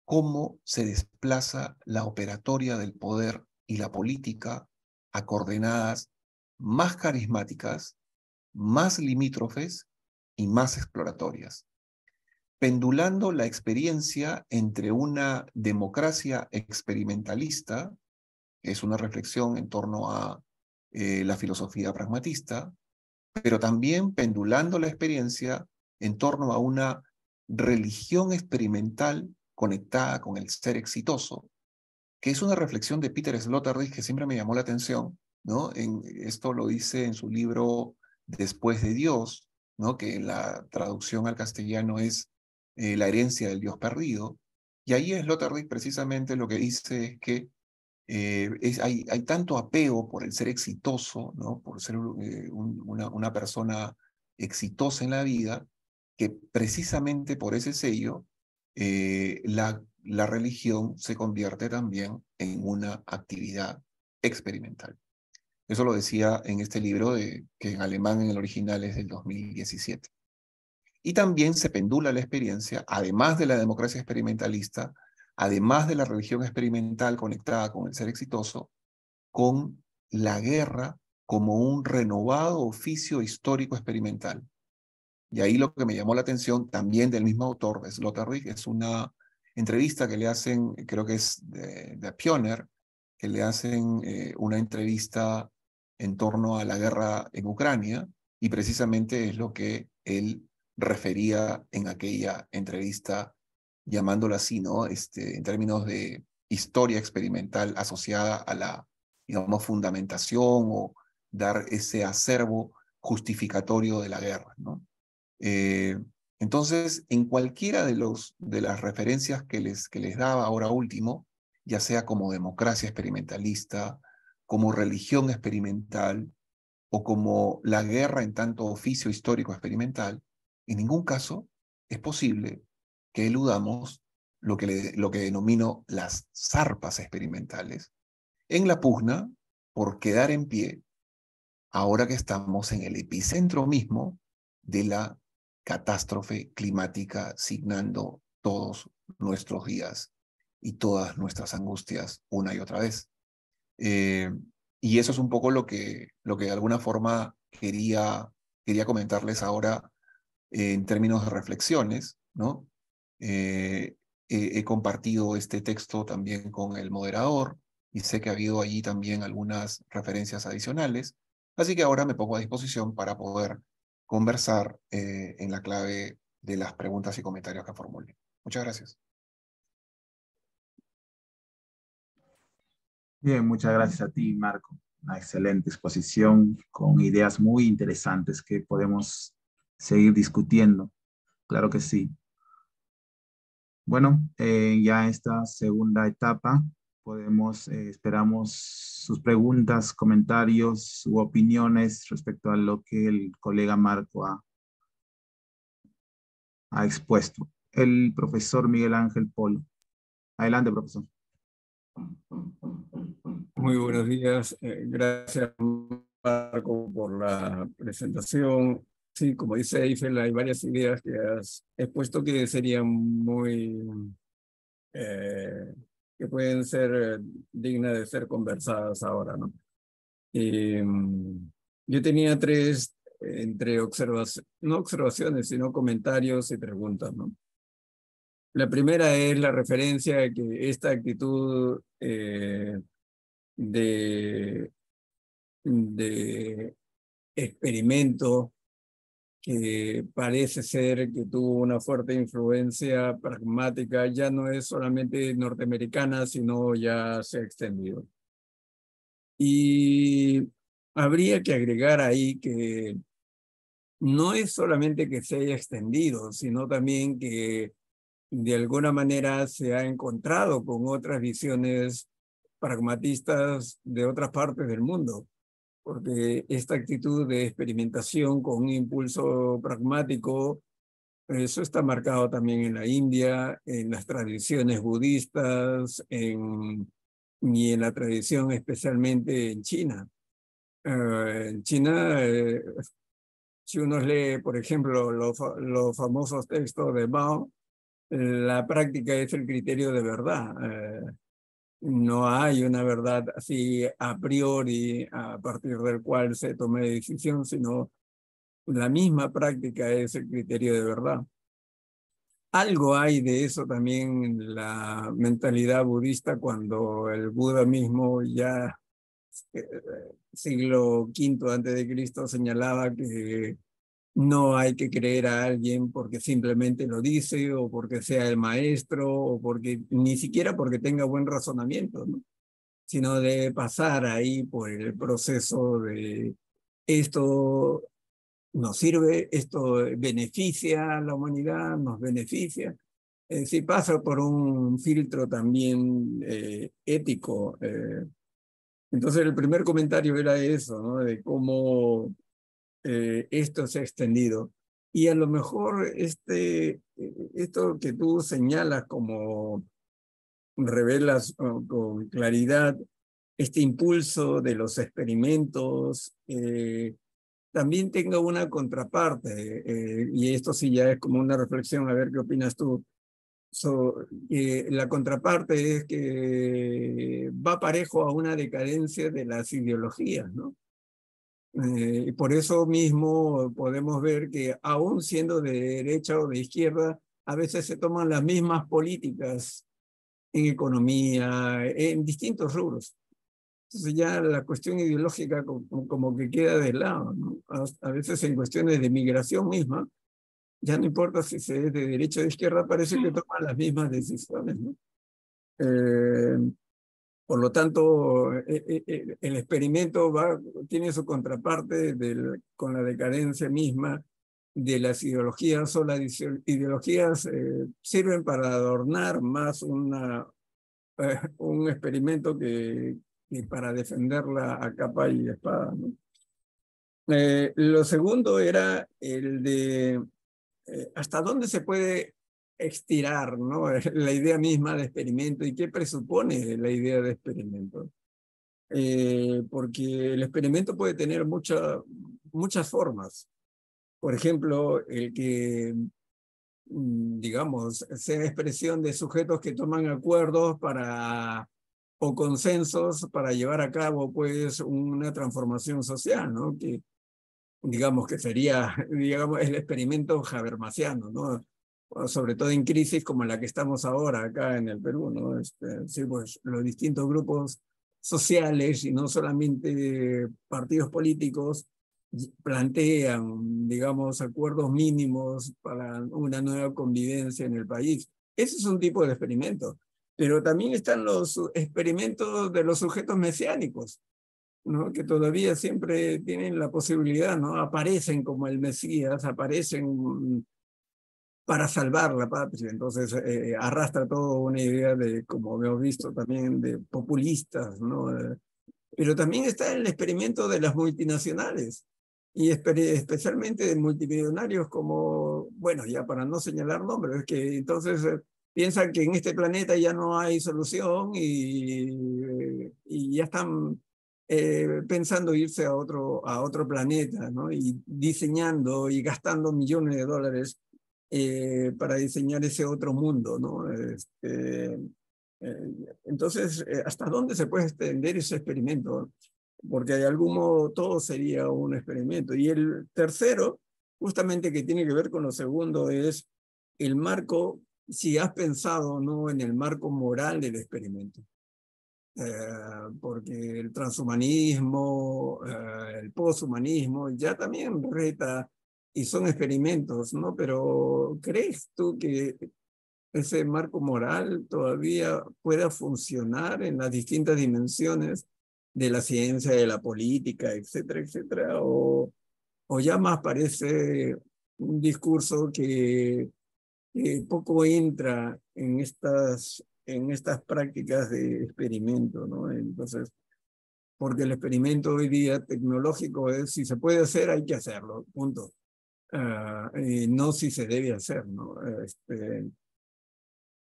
cómo se desplaza la operatoria del poder y la política a coordenadas más carismáticas, más limítrofes y más exploratorias, pendulando la experiencia entre una democracia experimentalista, que es una reflexión en torno a la filosofía pragmatista, pero también pendulando la experiencia en torno a una religión experimental conectada con el ser exitoso, que es una reflexión de Peter Sloterdijk que siempre me llamó la atención, ¿no? Esto lo dice en su libro Después de Dios, ¿no? Que en la traducción al castellano es La herencia del Dios perdido, y ahí Sloterdijk precisamente lo que dice es que hay tanto apego por el ser exitoso, ¿no? Por ser una persona exitosa en la vida, que precisamente por ese sello, la religión se convierte también en una actividad experimental. Eso lo decía en este libro, que en alemán en el original es del 2017. Y también se pendula la experiencia, además de la democracia experimentalista, además de la religión experimental conectada con el ser exitoso, con la guerra como un renovado oficio histórico experimental. Y ahí lo que me llamó la atención también del mismo autor, de Sloterdijk, es una entrevista que le hacen, creo que es de Pioner, que le hacen una entrevista en torno a la guerra en Ucrania, y precisamente es lo que él refería en aquella entrevista, llamándolo así, ¿no? En términos de historia experimental asociada a la, digamos, fundamentación o dar ese acervo justificatorio de la guerra, ¿no? Entonces, en cualquiera de las referencias que les daba ahora último, ya sea como democracia experimentalista, como religión experimental o como la guerra en tanto oficio histórico experimental, en ningún caso es posible que eludamos lo que denomino las zarpas experimentales en la pugna por quedar en pie ahora que estamos en el epicentro mismo de la catástrofe climática, signando todos nuestros días y todas nuestras angustias una y otra vez. Y eso es un poco lo que de alguna forma quería comentarles ahora en términos de reflexiones, ¿no? He compartido este texto también con el moderador y sé que ha habido allí también algunas referencias adicionales, así que ahora me pongo a disposición para poder conversar en la clave de las preguntas y comentarios que formule. Muchas gracias. Bien, muchas gracias a ti, Marco. Una excelente exposición con ideas muy interesantes que podemos seguir discutiendo. Claro que sí. Bueno, ya esta segunda etapa esperamos sus preguntas, comentarios u opiniones respecto a lo que el colega Marco ha expuesto. El profesor Miguel Ángel Polo. Adelante, profesor. Muy buenos días. Gracias, Marco, por la presentación. Sí, como dice Eiffel, hay varias ideas que has expuesto que serían que pueden ser dignas de ser conversadas ahora, ¿no? Yo tenía tres, no observaciones, sino comentarios y preguntas, ¿no? La primera es la referencia a que esta actitud de experimento que parece ser que tuvo una fuerte influencia pragmática, ya no es solamente norteamericana, sino ya se ha extendido. Y habría que agregar ahí que no es solamente que se haya extendido, sino también que de alguna manera se ha encontrado con otras visiones pragmatistas de otras partes del mundo, porque esta actitud de experimentación con un impulso pragmático, eso está marcado también en la India, en las tradiciones budistas, y en la tradición especialmente en China. En China, si uno lee, por ejemplo, los famosos textos de Mao, la práctica es el criterio de verdad. No hay una verdad así a priori a partir del cual se tome decisión, sino la misma práctica es el criterio de verdad. Algo hay de eso también en la mentalidad budista cuando el Buda mismo ya siglo V antes de Cristo señalaba que no hay que creer a alguien porque simplemente lo dice o porque sea el maestro o porque ni siquiera porque tenga buen razonamiento, ¿no? Sino de pasar ahí por el proceso de esto nos sirve, esto beneficia a la humanidad, nos beneficia. Si pasa por un filtro también ético. Entonces el primer comentario era eso, ¿no? De cómo esto se ha extendido. Y a lo mejor esto que tú señalas como revelas con claridad, este impulso de los experimentos, también tenga una contraparte, y esto sí ya es como una reflexión, a ver qué opinas tú. La contraparte es que va parejo a una decadencia de las ideologías, ¿no? Y por eso mismo podemos ver que aún siendo de derecha o de izquierda, a veces se toman las mismas políticas en economía, en distintos rubros. Entonces ya la cuestión ideológica como que queda de lado, ¿no? A veces en cuestiones de migración misma, ya no importa si se es de derecha o de izquierda, parece que toman las mismas decisiones, ¿no? Por lo tanto, el experimento tiene su contraparte con la decadencia misma de las ideologías, o las ideologías sirven para adornar más un experimento que para defenderla a capa y espada, ¿no? Lo segundo era el de hasta dónde se puede estirar, ¿no? La idea misma de experimento y qué presupone la idea de experimento. Porque el experimento puede tener muchas formas. Por ejemplo, el que, digamos, sea expresión de sujetos que toman acuerdos o consensos para llevar a cabo, pues, una transformación social, ¿no? Que, digamos, que sería, digamos, el experimento habermasiano, ¿no? Sobre todo en crisis como la que estamos ahora acá en el Perú, ¿no? Sí, pues, los distintos grupos sociales y no solamente partidos políticos plantean, digamos, acuerdos mínimos para una nueva convivencia en el país. Ese es un tipo de experimento. Pero también están los experimentos de los sujetos mesiánicos, ¿no? Que todavía siempre tienen la posibilidad, ¿no? Aparecen como el Mesías, aparecen para salvar la patria. Entonces arrastra toda una idea de, como hemos visto también, de populistas, ¿no? Pero también está el experimento de las multinacionales y especialmente de multimillonarios como, bueno, ya para no señalar nombres, es que entonces piensan que en este planeta ya no hay solución y ya están pensando irse a otro planeta, ¿no? Y diseñando y gastando millones de dólares para diseñar ese otro mundo, ¿no? Entonces, ¿hasta dónde se puede extender ese experimento? Porque de algún modo todo sería un experimento. Y el tercero, justamente que tiene que ver con lo segundo, es el marco, si has pensado no en el marco moral del experimento. Porque el transhumanismo, el poshumanismo, ya también reta y son experimentos, ¿no? Pero ¿crees tú que ese marco moral todavía pueda funcionar en las distintas dimensiones de la ciencia, de la política, etcétera, etcétera? O ya más parece un discurso que poco entra en estas prácticas de experimento, ¿no? Entonces, porque el experimento hoy día tecnológico es, si se puede hacer, hay que hacerlo, punto. No si se debe hacer, ¿no?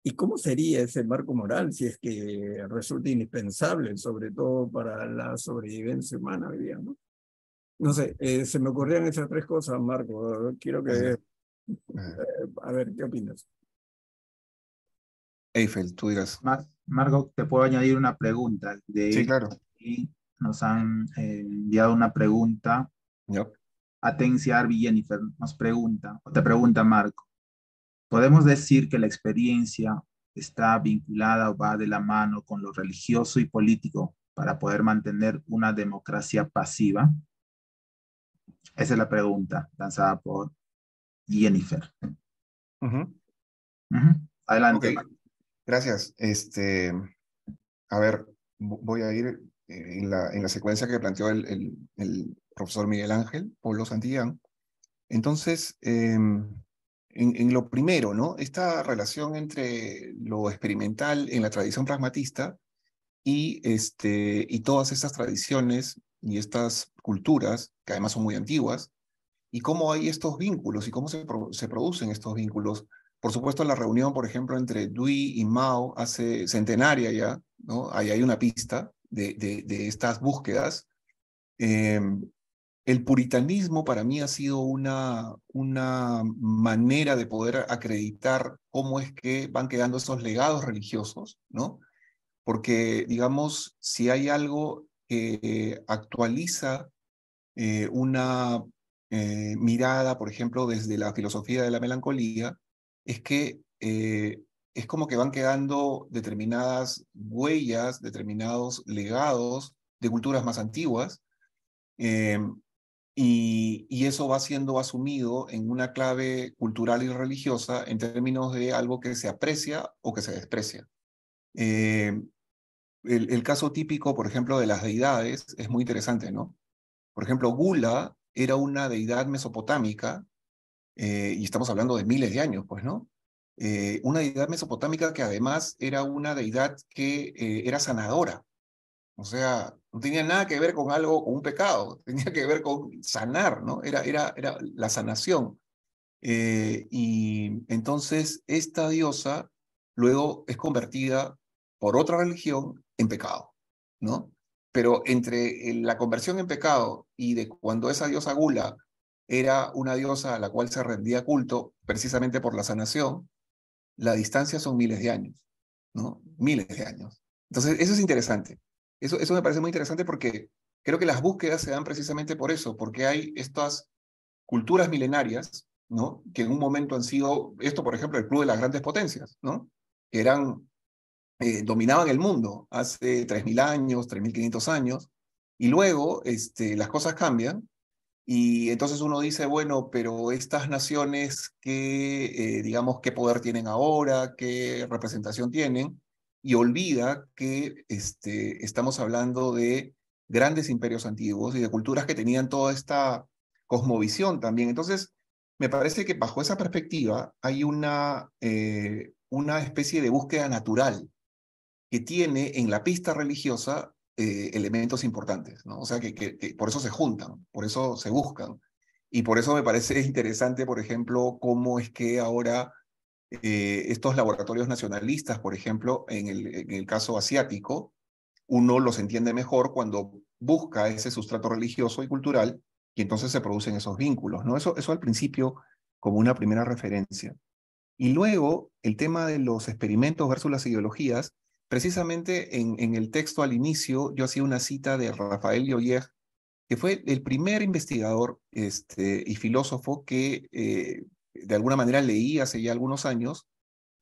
¿Y cómo sería ese marco moral si es que resulta indispensable, sobre todo para la sobrevivencia humana hoy día, ¿no? No sé, se me ocurrían esas tres cosas, Marco. Quiero que, a ver, ¿qué opinas? Eiffel, tú dirás. Margot, te puedo añadir una pregunta. Sí, De claro. y nos han enviado una pregunta. Yep. Atencia Arby Jennifer nos pregunta, o te pregunta Marco, ¿podemos decir que la experiencia está vinculada o va de la mano con lo religioso y político para poder mantener una democracia pasiva? Esa es la pregunta lanzada por Jennifer. Ujú. Ok, Adelante, Marco. gracias. A ver, voy a ir en la secuencia que planteó el profesor Miguel Ángel Polo Santillán. Entonces, en lo primero, ¿no? Esta relación entre lo experimental en la tradición pragmatista y todas estas tradiciones y estas culturas, que además son muy antiguas, y cómo hay estos vínculos y cómo se producen estos vínculos. Por supuesto, la reunión, por ejemplo, entre Dewey y Mao hace centenaria ya, ¿no? Ahí hay una pista de estas búsquedas. Eh, el puritanismo para mí ha sido una manera de poder acreditar cómo es que van quedando esos legados religiosos, ¿no? Porque, digamos, si hay algo que actualiza una mirada, por ejemplo, desde la filosofía de la melancolía, es que es como que van quedando determinadas huellas, determinados legados de culturas más antiguas, eh, y eso va siendo asumido en una clave cultural y religiosa en términos de algo que se aprecia o que se desprecia. Eh, el caso típico, por ejemplo, de las deidades es muy interesante, ¿no? Por ejemplo, Gula era una deidad mesopotámica, y estamos hablando de miles de años, pues, ¿no? Una deidad mesopotámica que además era una deidad que era sanadora. O sea, no tenía nada que ver con algo, con un pecado, tenía que ver con sanar, ¿no? Era la sanación. Y entonces esta diosa luego es convertida por otra religión en pecado, ¿no? Pero entre la conversión en pecado y de cuando esa diosa Gula era una diosa a la cual se rendía culto precisamente por la sanación, la distancia son miles de años, ¿no? Miles de años. Entonces, eso es interesante. Eso me parece muy interesante porque creo que las búsquedas se dan precisamente por eso, porque hay estas culturas milenarias, ¿no? Que en un momento han sido, esto por ejemplo, el Club de las Grandes Potencias, ¿no? Que dominaban el mundo hace 3.000 años, 3.500 años, y luego las cosas cambian, y entonces uno dice, bueno, pero estas naciones, digamos, qué poder tienen ahora, qué representación tienen, y olvida que estamos hablando de grandes imperios antiguos y de culturas que tenían toda esta cosmovisión también. Entonces, me parece que bajo esa perspectiva hay una especie de búsqueda natural que tiene en la pista religiosa elementos importantes, ¿no? O sea, que por eso se juntan, por eso se buscan. Y por eso me parece interesante, por ejemplo, cómo es que ahora estos laboratorios nacionalistas, por ejemplo, en el caso asiático, uno los entiende mejor cuando busca ese sustrato religioso y cultural y entonces se producen esos vínculos, ¿no? Eso al principio como una primera referencia. Y luego el tema de los experimentos versus las ideologías, precisamente en el texto al inicio yo hacía una cita de Rafael Lloyeg, que fue el primer investigador y filósofo que de alguna manera leí hace ya algunos años,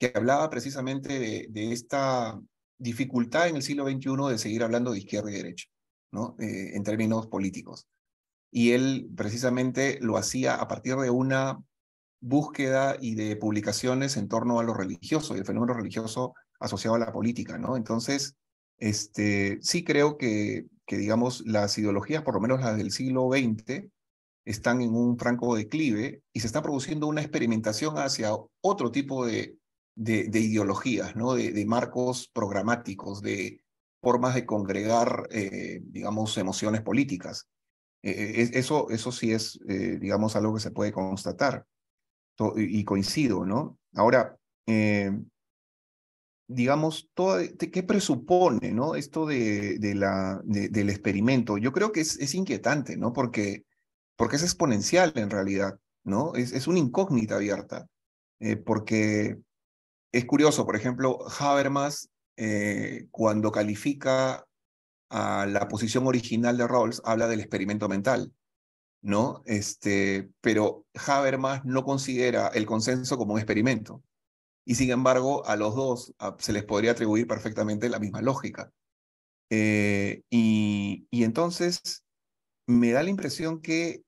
que hablaba precisamente de esta dificultad en el siglo XXI de seguir hablando de izquierda y derecha, ¿no? En términos políticos. Y él precisamente lo hacía a partir de una búsqueda y de publicaciones en torno a lo religioso y el fenómeno religioso asociado a la política, ¿no? Entonces, sí creo que, digamos, las ideologías, por lo menos las del siglo XX, están en un franco declive y se está produciendo una experimentación hacia otro tipo de ideologías, ¿no? De marcos programáticos, de formas de congregar, digamos, emociones políticas. Eso sí es, digamos, algo que se puede constatar y coincido, ¿no? Ahora, digamos, ¿qué presupone, ¿no? Esto del experimento. Yo creo que es inquietante, ¿no? Porque es exponencial en realidad, ¿no? Es una incógnita abierta, porque es curioso, por ejemplo, Habermas, cuando califica a la posición original de Rawls, habla del experimento mental, ¿no? Pero Habermas no considera el consenso como un experimento. Y sin embargo, a los dos se les podría atribuir perfectamente la misma lógica. Y entonces me da la impresión que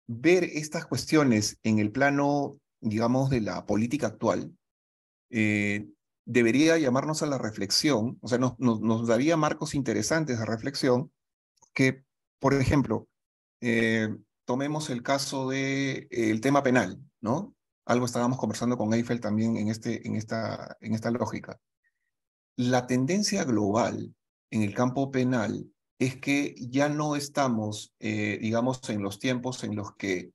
ver estas cuestiones en el plano, digamos, de la política actual, debería llamarnos a la reflexión, o sea, nos daría marcos interesantes de reflexión que, por ejemplo, tomemos el caso del tema penal, ¿no? Algo estábamos conversando con Eiffel también en esta lógica. La tendencia global en el campo penal es que ya no estamos, digamos, en los tiempos en los que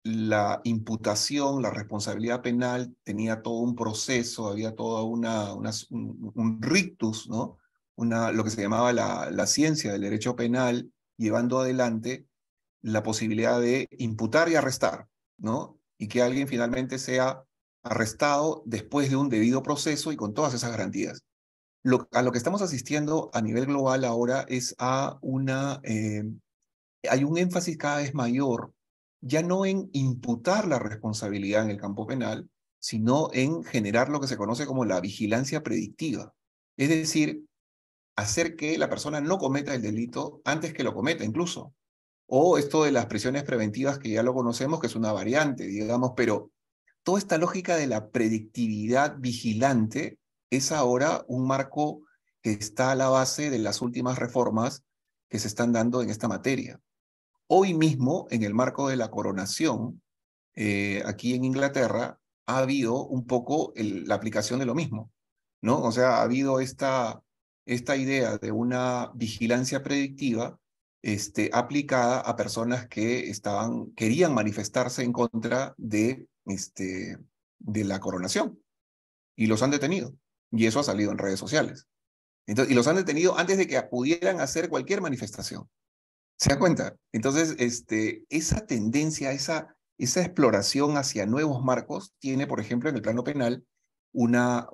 la imputación, la responsabilidad penal tenía todo un proceso, había toda un rictus, ¿no? Lo que se llamaba la ciencia del derecho penal, llevando adelante la posibilidad de imputar y arrestar, ¿no? Y que alguien finalmente sea arrestado después de un debido proceso y con todas esas garantías. A lo que estamos asistiendo a nivel global ahora es hay un énfasis cada vez mayor, ya no en imputar la responsabilidad en el campo penal, sino en generar lo que se conoce como la vigilancia predictiva. Es decir, hacer que la persona no cometa el delito antes que lo cometa incluso. O esto de las prisiones preventivas que ya lo conocemos, que es una variante, digamos, pero toda esta lógica de la predictividad vigilante es ahora un marco que está a la base de las últimas reformas que se están dando en esta materia. Hoy mismo, en el marco de la coronación, aquí en Inglaterra, ha habido un poco la aplicación de lo mismo, ¿no? O sea, ha habido esta idea de una vigilancia predictiva aplicada a personas que querían manifestarse en contra de la coronación y los han detenido. Y eso ha salido en redes sociales. Entonces, y los han detenido antes de que pudieran hacer cualquier manifestación. ¿Se da cuenta? Entonces, esa tendencia, esa exploración hacia nuevos marcos tiene, por ejemplo, en el plano penal, una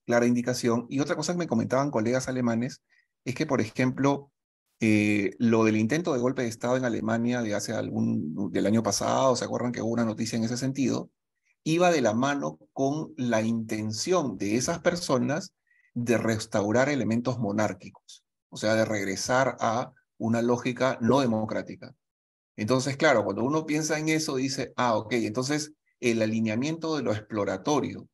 clara indicación. Y otra cosa que me comentaban colegas alemanes es que, por ejemplo, lo del intento de golpe de Estado en Alemania del año pasado, ¿se acuerdan que hubo una noticia en ese sentido? Iba de la mano con la intención de esas personas de restaurar elementos monárquicos, o sea, de regresar a una lógica no democrática. Entonces, claro, cuando uno piensa en eso, dice, ok, entonces el alineamiento de lo exploratorio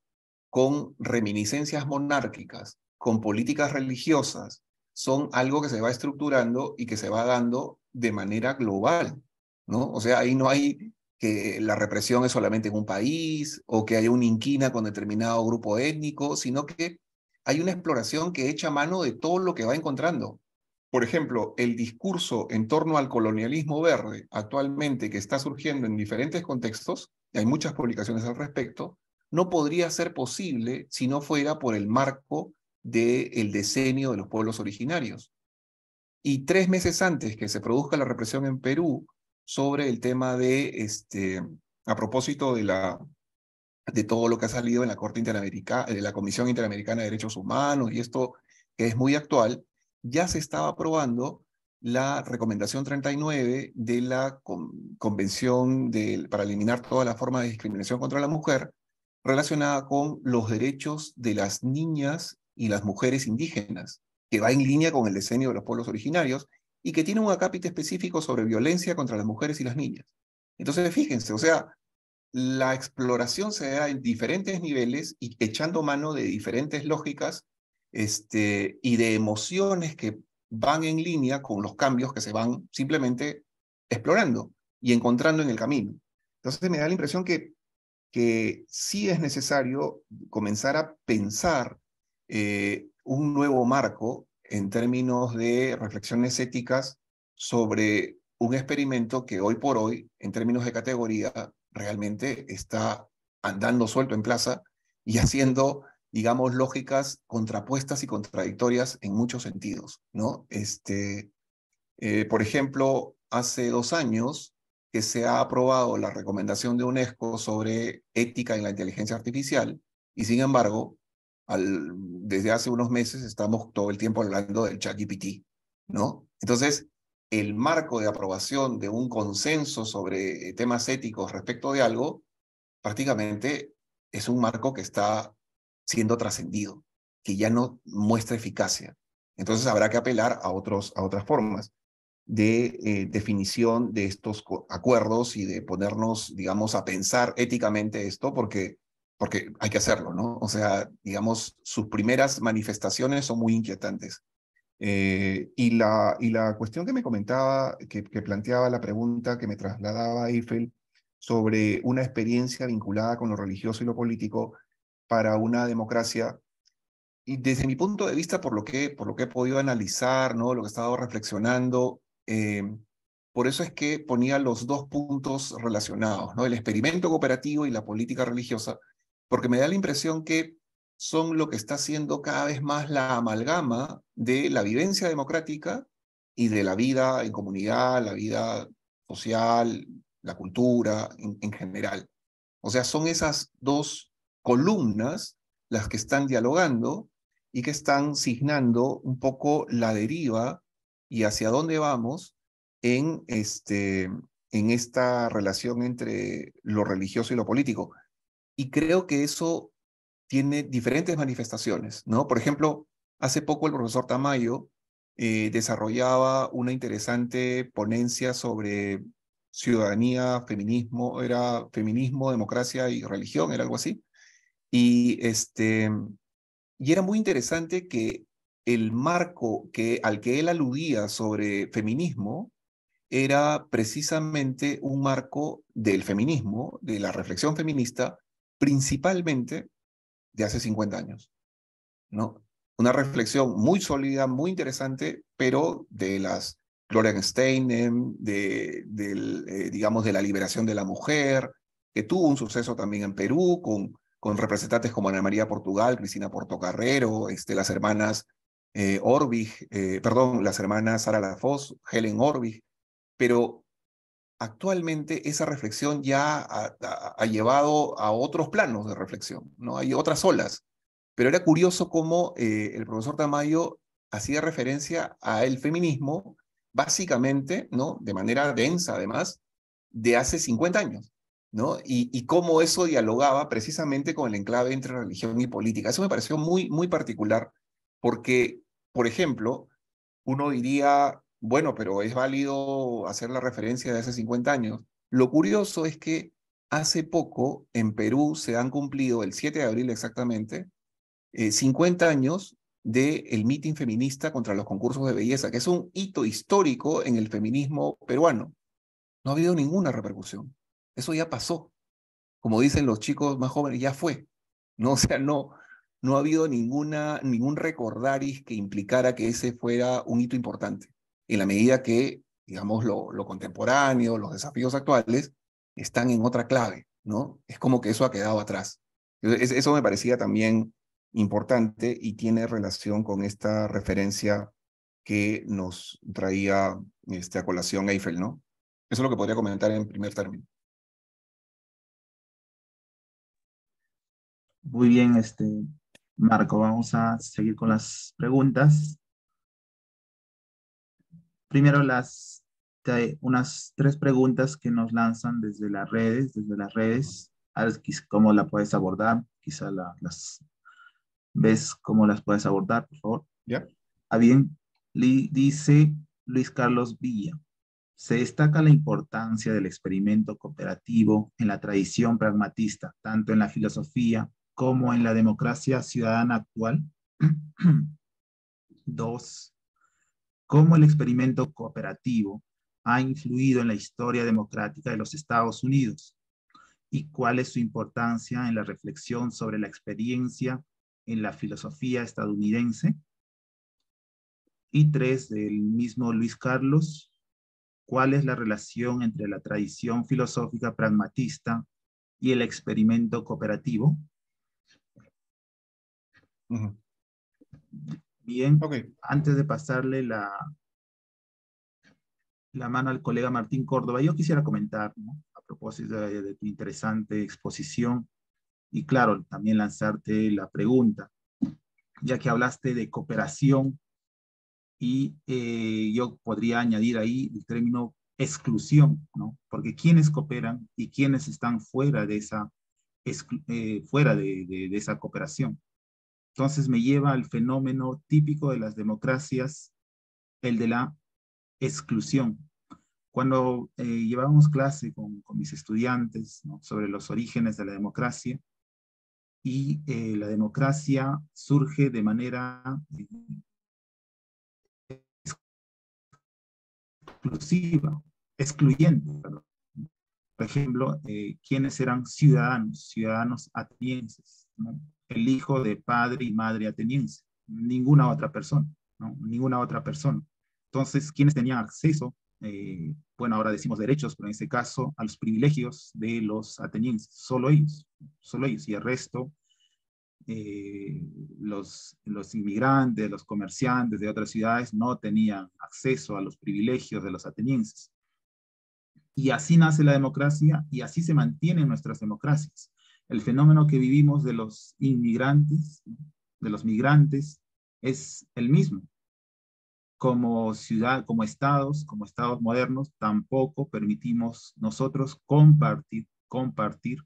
con reminiscencias monárquicas, con políticas religiosas, son algo que se va estructurando y que se va dando de manera global. ¿no? O sea, ahí no hay que la represión es solamente en un país o que haya una inquina con determinado grupo étnico, sino que hay una exploración que echa mano de todo lo que va encontrando. Por ejemplo, el discurso en torno al colonialismo verde actualmente que está surgiendo en diferentes contextos, y hay muchas publicaciones al respecto, no podría ser posible si no fuera por el marco del decenio de los pueblos originarios. Y 3 meses antes que se produzca la represión en Perú sobre el tema de, a propósito de todo lo que ha salido en la Corte Interamericana, de la Comisión Interamericana de Derechos Humanos, y esto que es muy actual, ya se estaba aprobando la recomendación 39 de la Convención para eliminar toda la forma de discriminación contra la mujer relacionada con los derechos de las niñas y las mujeres indígenas, que va en línea con el decenio de los pueblos originarios y que tiene un acápite específico sobre violencia contra las mujeres y las niñas. Entonces, fíjense, o sea, la exploración se da en diferentes niveles y echando mano de diferentes lógicas y de emociones que van en línea con los cambios que se van simplemente explorando y encontrando en el camino. Entonces me da la impresión que sí es necesario comenzar a pensar un nuevo marco en términos de reflexiones éticas sobre un experimento que hoy por hoy, en términos de categoría, realmente está andando suelto en plaza y haciendo, digamos, lógicas contrapuestas y contradictorias en muchos sentidos, ¿no? Por ejemplo, hace 2 años que se ha aprobado la recomendación de UNESCO sobre ética en la inteligencia artificial y sin embargo, desde hace unos meses estamos todo el tiempo hablando del ChatGPT, ¿no? Entonces, el marco de aprobación de un consenso sobre temas éticos respecto de algo, prácticamente es un marco que está siendo trascendido, que ya no muestra eficacia. Entonces habrá que apelar a otras formas de definición de estos acuerdos y de ponernos, digamos, a pensar éticamente esto, porque hay que hacerlo, ¿no? O sea, digamos, sus primeras manifestaciones son muy inquietantes. Y la cuestión que me comentaba, que planteaba la pregunta que me trasladaba Eiffel sobre una experiencia vinculada con lo religioso y lo político para una democracia, y desde mi punto de vista, por lo que he podido analizar, ¿no? Lo que he estado reflexionando, por eso es que ponía los 2 puntos relacionados, ¿no? El experimento cooperativo y la política religiosa, porque me da la impresión que son lo que está haciendo cada vez más la amalgama de la vivencia democrática y de la vida en comunidad, la vida social, la cultura en general. O sea, son esas 2 columnas las que están dialogando y que están signando un poco la deriva y hacia dónde vamos en esta relación entre lo religioso y lo político. Y creo que eso tiene diferentes manifestaciones, ¿no? Por ejemplo, hace poco el profesor Tamayo desarrollaba una interesante ponencia sobre ciudadanía, feminismo, era feminismo, democracia y religión, era algo así. Y, y era muy interesante que el marco al que él aludía sobre feminismo era precisamente un marco del feminismo, de la reflexión feminista, principalmente de hace 50 años, ¿no? Una reflexión muy sólida, muy interesante, pero de las Gloria Steinem, digamos, de la liberación de la mujer, que tuvo un suceso también en Perú, con representantes como Ana María Portugal, Cristina Portocarrero, las hermanas las hermanas Sara Lafosse, Helen Orvig, pero actualmente esa reflexión ya ha llevado a otros planos de reflexión, ¿no? Hay otras olas. Pero era curioso cómo el profesor Tamayo hacía referencia al feminismo, básicamente, ¿no? De manera densa, además, de hace 50 años, ¿no? Y cómo eso dialogaba precisamente con el enclave entre religión y política. Eso me pareció muy, muy particular, porque, por ejemplo, uno diría, bueno, pero es válido hacer la referencia de hace 50 años. Lo curioso es que hace poco en Perú se han cumplido, el 7 de abril exactamente, 50 años del mitin feminista contra los concursos de belleza, que es un hito histórico en el feminismo peruano. No ha habido ninguna repercusión. Eso ya pasó. Como dicen los chicos más jóvenes, ya fue. No, o sea, no ha habido ningún recordaris que implicara que ese fuera un hito importante. En la medida que, digamos, lo contemporáneo, los desafíos actuales, están en otra clave, ¿no? Es como que eso ha quedado atrás. Eso me parecía también importante y tiene relación con esta referencia que nos traía a colación Eiffel, ¿no? Eso es lo que podría comentar en primer término. Muy bien, Marco, vamos a seguir con las preguntas. Primero unas 3 preguntas que nos lanzan desde las redes, a ver cómo la puedes abordar, quizá las ves cómo las puedes abordar, por favor. ¿Ya? Ah, bien, dice Luis Carlos Villa, se destaca la importancia del experimento cooperativo en la tradición pragmatista, tanto en la filosofía como en la democracia ciudadana actual. 2, cómo el experimento cooperativo ha influido en la historia democrática de los Estados Unidos y cuál es su importancia en la reflexión sobre la experiencia en la filosofía estadounidense. Y 3, del mismo Luis Carlos, cuál es la relación entre la tradición filosófica pragmatista y el experimento cooperativo. Uh-huh. Bien, Okay. antes de pasarle la mano al colega Martín Córdoba, yo quisiera comentar, ¿no?, a propósito de tu interesante exposición, y claro, también lanzarte la pregunta, ya que hablaste de cooperación, y yo podría añadir ahí el término exclusión, ¿no? Porque quienes cooperan y quienes están fuera de esa cooperación. Entonces me lleva al fenómeno típico de las democracias, el de la exclusión. Cuando llevábamos clase con mis estudiantes, ¿no?, sobre los orígenes de la democracia, y la democracia surge de manera exclusiva, excluyente. Perdón. Por ejemplo, ¿quiénes eran ciudadanos atenienses, ¿no? El hijo de padre y madre ateniense, ninguna otra persona, ¿no? Ninguna otra persona. Entonces, ¿quiénes tenían acceso? Bueno, ahora decimos derechos, pero en este caso a los privilegios de los atenienses, solo ellos, y el resto, los inmigrantes, los comerciantes de otras ciudades no tenían acceso a los privilegios de los atenienses. Y así nace la democracia y así se mantienen nuestras democracias. El fenómeno que vivimos de los inmigrantes, de los migrantes, es el mismo. Como estados modernos, tampoco permitimos nosotros compartir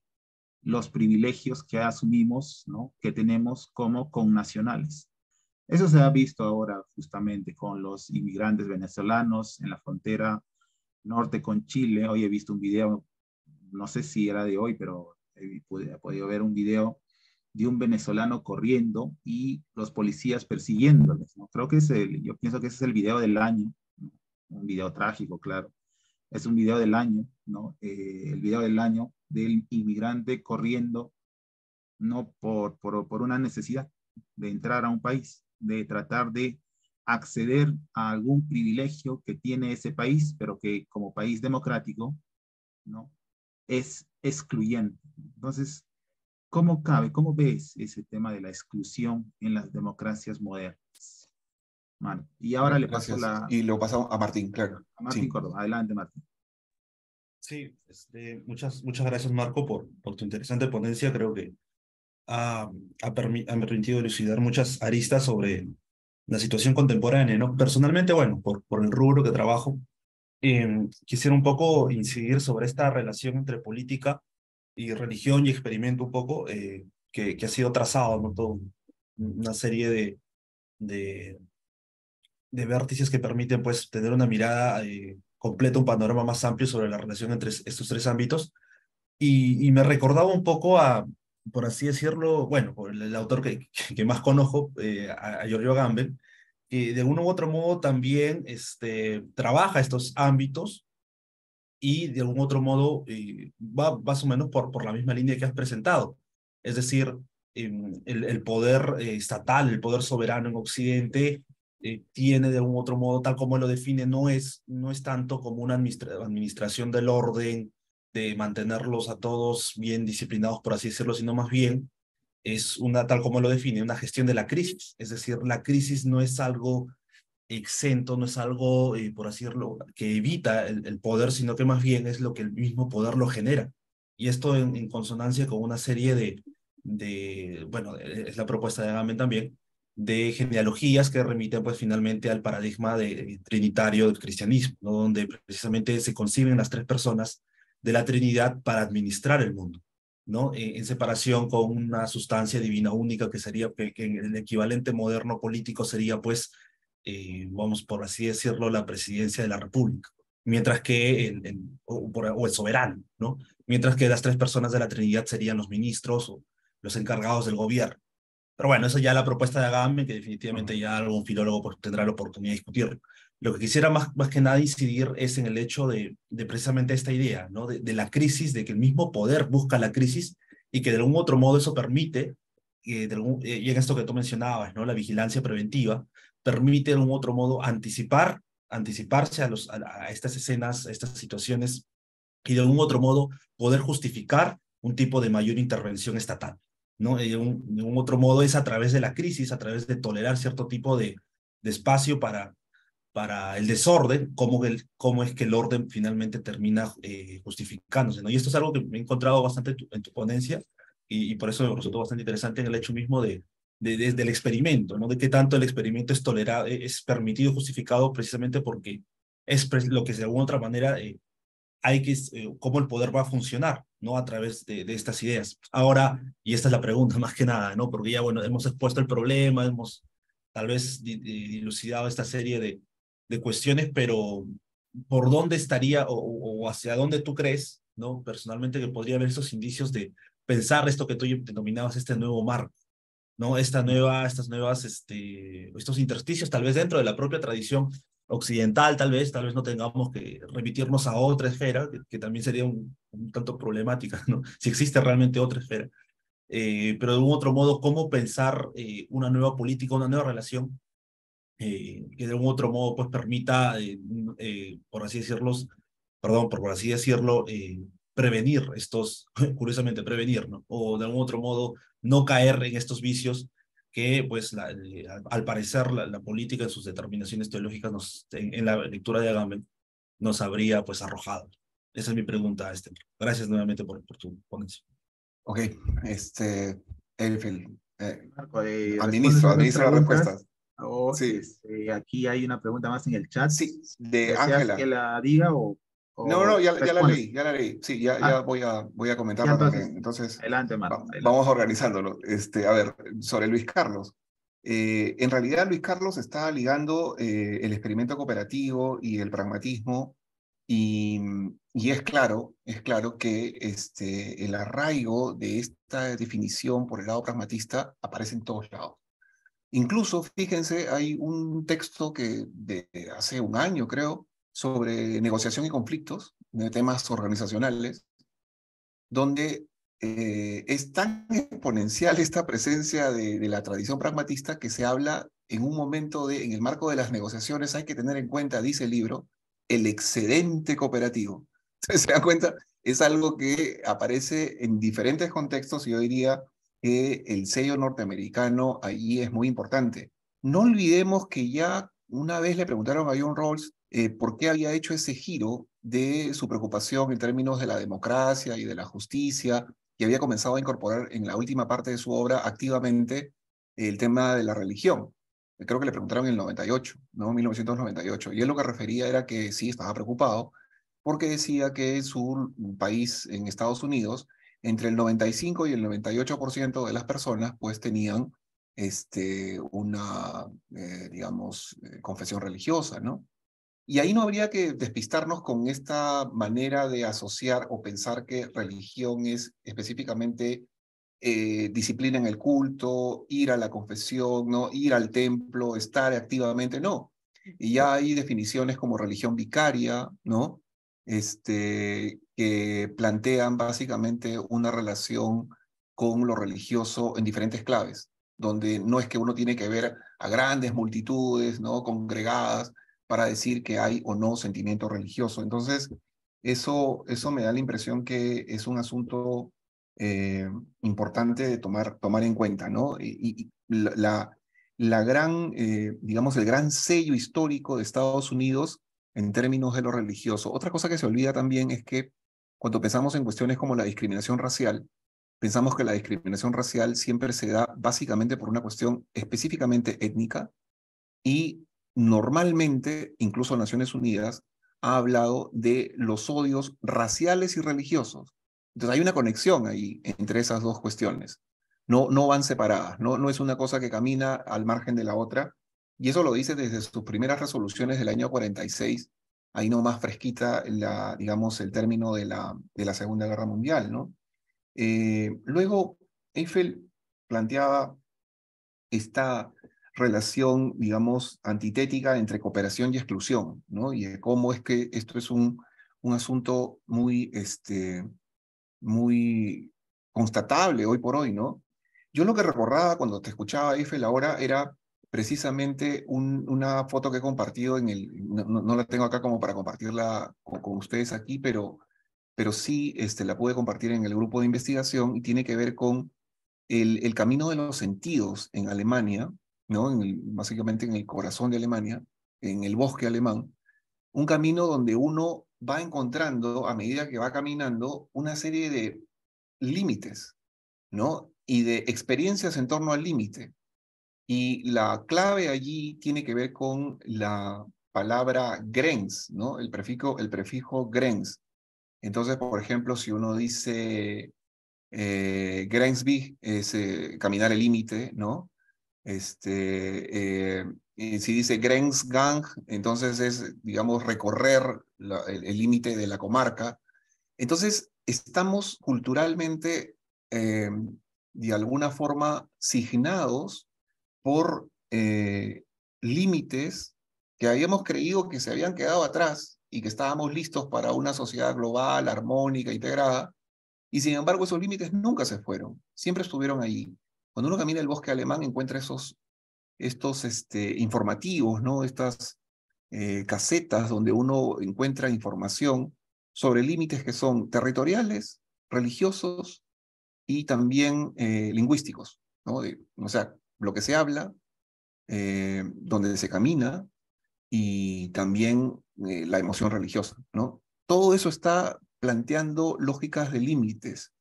los privilegios que asumimos, ¿no?, que tenemos como connacionales. Eso se ha visto ahora justamente con los inmigrantes venezolanos en la frontera norte con Chile. Hoy he visto un video, no sé si era de hoy, pero he podido ver un video de un venezolano corriendo y los policías persiguiéndoles, ¿no? Creo que yo pienso que ese es el video del año, ¿no? Un video trágico, claro. Es un video del año, ¿no? El video del año del inmigrante corriendo, no por una necesidad de entrar a un país, de tratar de acceder a algún privilegio que tiene ese país, pero que como país democrático, ¿no?, es excluyente. Entonces, ¿cómo ves ese tema de la exclusión en las democracias modernas? Bueno, y ahora le paso Gracias. Y lo pasamos a Martín, claro. a Martín Sí. Córdoba. Adelante, Martín. Sí, muchas gracias, Marco, por tu interesante ponencia. Creo que ha permitido elucidar muchas aristas sobre la situación contemporánea, ¿no? Personalmente, bueno, por el rubro que trabajo, quisiera un poco incidir sobre esta relación entre política y religión y experimento un poco que ha sido trazado, ¿no? Toda una serie de, de vértices que permiten, pues, tener una mirada completa, un panorama más amplio sobre la relación entre estos tres ámbitos. Y me recordaba un poco por así decirlo, bueno, por el autor que más conozco, a Giorgio Agamben, que de uno u otro modo también trabaja estos ámbitos y de algún otro modo va más o menos por la misma línea que has presentado. Es decir, el poder estatal, el poder soberano en Occidente tiene de algún otro modo, tal como él lo define, no es tanto como una administración del orden, de mantenerlos a todos bien disciplinados, por así decirlo, sino más bien es una, tal como lo define, una gestión de la crisis. Es decir, la crisis no es algo exento, no es algo, por así decirlo, que evita el poder, sino que más bien es lo que el mismo poder lo genera. Y esto en consonancia con una serie bueno, es la propuesta de Agamben también, de genealogías que remiten pues finalmente al paradigma trinitario del cristianismo, ¿no? Donde precisamente se conciben las tres personas de la Trinidad para administrar el mundo, ¿no? En separación con una sustancia divina única que sería, que el equivalente moderno político sería pues vamos por así decirlo, la presidencia de la República, mientras que o el soberano, ¿no? Mientras que las tres personas de la Trinidad serían los ministros o los encargados del gobierno. Pero bueno, eso ya es la propuesta de Agamben, que definitivamente ya algún filólogo pues, tendrá la oportunidad de discutirlo. Lo que quisiera más que nada incidir es en el hecho de precisamente esta idea, ¿no? De la crisis, de que el mismo poder busca la crisis y que de algún otro modo eso permite, y en esto que tú mencionabas, ¿no? La vigilancia preventiva, permite de algún otro modo anticiparse a estas escenas, a estas situaciones, y de algún otro modo poder justificar un tipo de mayor intervención estatal, ¿no? De un otro modo es a través de la crisis, a través de tolerar cierto tipo de espacio para el desorden, cómo es que el orden finalmente termina justificándose, ¿no? Y esto es algo que me he encontrado bastante en tu ponencia, y por eso me resultó bastante interesante en el hecho mismo del experimento, ¿no? De qué tanto el experimento es tolerado, es permitido, justificado, precisamente porque es lo que de alguna otra manera hay que, cómo el poder va a funcionar, ¿no? A través de estas ideas. Ahora, y esta es la pregunta más que nada, ¿no? Porque ya, bueno, hemos expuesto el problema, hemos tal vez dilucidado esta serie de cuestiones, pero ¿por dónde estaría o hacia dónde tú crees, ¿no? Personalmente, que podría haber esos indicios de pensar esto que tú denominabas este nuevo marco, ¿no? Estos intersticios, tal vez dentro de la propia tradición occidental, tal vez no tengamos que remitirnos a otra esfera, que también sería un tanto problemática, ¿no? Si existe realmente otra esfera. Pero de un otro modo, ¿cómo pensar una nueva política, una nueva relación que de algún otro modo pues permita, por así decirlo, perdón, por así decirlo, prevenir curiosamente prevenir, ¿no? O de algún otro modo no caer en estos vicios que pues al parecer la política en sus determinaciones teológicas en la lectura de Agamben nos habría pues arrojado. Esa es mi pregunta, Gracias nuevamente por tu ponencia. Ok, Elfil, Marco, ¿respondes administra a las las preguntas? respuestas. O Sí, aquí hay una pregunta más en el chat. sí, de ¿Deseas que Ángela. la diga No, no, o ya la respondes? leí, ya la leí. Sí, ya Ah, voy a ya comentarla entonces, también. Entonces, adelante, Marco, adelante. vamos organizándolo. A ver, sobre Luis Carlos. En realidad, Luis Carlos está ligando el experimento cooperativo y el pragmatismo, y, y es claro que el arraigo de esta definición por el lado pragmatista aparece en todos lados. Incluso, fíjense, hay un texto que de hace un año, creo, sobre negociación y conflictos, de temas organizacionales, donde es tan exponencial esta presencia de la tradición pragmatista que se habla en un momento en el marco de las negociaciones, hay que tener en cuenta, dice el libro, el excedente cooperativo. ¿Se dan cuenta? Es algo que aparece en diferentes contextos y yo diría que el sello norteamericano allí es muy importante. No olvidemos que ya una vez le preguntaron a John Rawls por qué había hecho ese giro de su preocupación en términos de la democracia y de la justicia, que había comenzado a incorporar en la última parte de su obra activamente el tema de la religión. Creo que le preguntaron en el 98, ¿no? 1998. Y él lo que refería era que sí, estaba preocupado, porque decía que en su país, en Estados Unidos, entre el 95 y el 98% de las personas pues tenían una, digamos, confesión religiosa, ¿no? Y ahí no habría que despistarnos con esta manera de asociar o pensar que religión es específicamente disciplina en el culto, ir a la confesión, ¿no? Ir al templo, estar activamente, no. Y ya hay definiciones como religión vicaria, ¿no? que plantean básicamente una relación con lo religioso en diferentes claves, donde no es que uno tiene que ver a grandes multitudes, ¿no?, congregadas para decir que hay o no sentimiento religioso. Entonces, eso me da la impresión que es un asunto importante de tomar en cuenta, ¿no? Y la gran, digamos, el gran sello histórico de Estados Unidos en términos de lo religioso. Otra cosa que se olvida también es que cuando pensamos en cuestiones como la discriminación racial, pensamos que la discriminación racial siempre se da básicamente por una cuestión específicamente étnica y normalmente, incluso Naciones Unidas, ha hablado de los odios raciales y religiosos. Entonces hay una conexión ahí entre esas dos cuestiones. No van separadas, no es una cosa que camina al margen de la otra. Y eso lo dice desde sus primeras resoluciones del año 46, ahí nomás fresquita, digamos, el término de la Segunda Guerra Mundial, ¿no? Luego, Eiffel planteaba esta relación, digamos, antitética entre cooperación y exclusión, ¿no? Y de cómo es que esto es un asunto muy constatable hoy por hoy, ¿no? Yo lo que recordaba cuando te escuchaba, Eiffel, ahora era precisamente una foto que he compartido no la tengo acá como para compartirla con ustedes aquí, pero sí la pude compartir en el grupo de investigación y tiene que ver con el camino de los sentidos en Alemania, ¿no? Básicamente en el corazón de Alemania, en el bosque alemán, un camino donde uno va encontrando, a medida que va caminando, una serie de límites, ¿no? Y de experiencias en torno al límite. Y la clave allí tiene que ver con la palabra Grenz, ¿no? El prefijo Grenz. Entonces, por ejemplo, si uno dice Grenzweg es caminar el límite, ¿no? Si dice Grenzgang, entonces es, digamos, recorrer el límite de la comarca. Entonces, estamos culturalmente, de alguna forma, signados por límites que habíamos creído que se habían quedado atrás y que estábamos listos para una sociedad global, armónica, integrada, y sin embargo esos límites nunca se fueron, siempre estuvieron allí. Cuando uno camina el bosque alemán encuentra estos informativos, ¿no? Estas casetas donde uno encuentra información sobre límites que son territoriales, religiosos y también lingüísticos, ¿no? O sea, lo que se habla, donde se camina y también la emoción religiosa, ¿no? Todo eso está planteando lógicas de límites.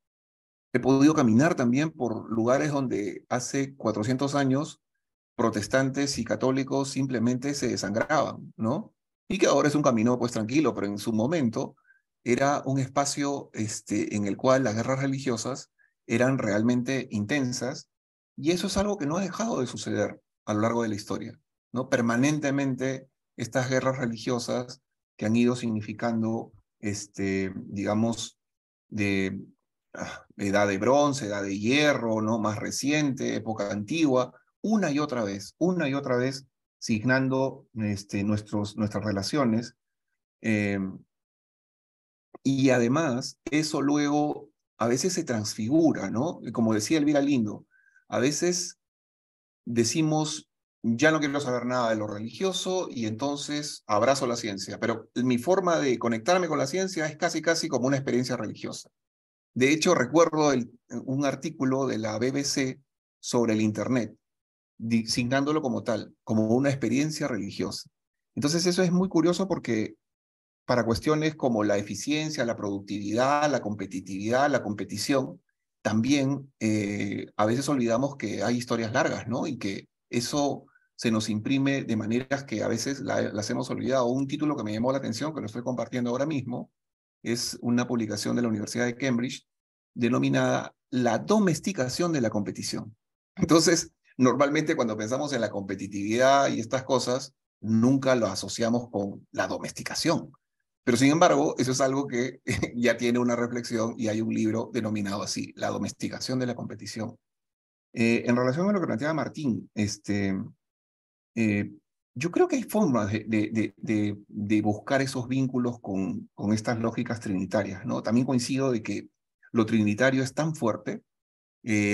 He podido caminar también por lugares donde hace 400 años protestantes y católicos simplemente se desangraban, ¿no? Y que ahora es un camino pues tranquilo, pero en su momento era un espacio en el cual las guerras religiosas eran realmente intensas y eso es algo que no ha dejado de suceder a lo largo de la historia, ¿no? Permanentemente estas guerras religiosas que han ido significando, digamos, de edad de bronce, edad de hierro, ¿no? Más reciente, época antigua, una y otra vez, signando nuestras relaciones. Y además, eso luego a veces se transfigura, ¿no? Como decía Elvira Lindo, a veces decimos, ya no quiero saber nada de lo religioso y entonces abrazo la ciencia, pero mi forma de conectarme con la ciencia es casi como una experiencia religiosa. De hecho, recuerdo un artículo de la BBC sobre el Internet, designándolo como tal, como una experiencia religiosa. Entonces eso es muy curioso porque para cuestiones como la eficiencia, la productividad, la competitividad, la competición, también a veces olvidamos que hay historias largas, ¿no? Y que eso se nos imprime de maneras que a veces las hemos olvidado. Un título que me llamó la atención, que lo estoy compartiendo ahora mismo, es una publicación de la Universidad de Cambridge denominada La domesticación de la competición. Entonces, normalmente cuando pensamos en la competitividad y estas cosas, nunca lo asociamos con la domesticación. Pero sin embargo, eso es algo que ya tiene una reflexión y hay un libro denominado así, La domesticación de la competición. En relación a lo que planteaba Martín, Yo creo que hay formas de buscar esos vínculos con estas lógicas trinitarias, ¿no? También coincido de que lo trinitario es tan fuerte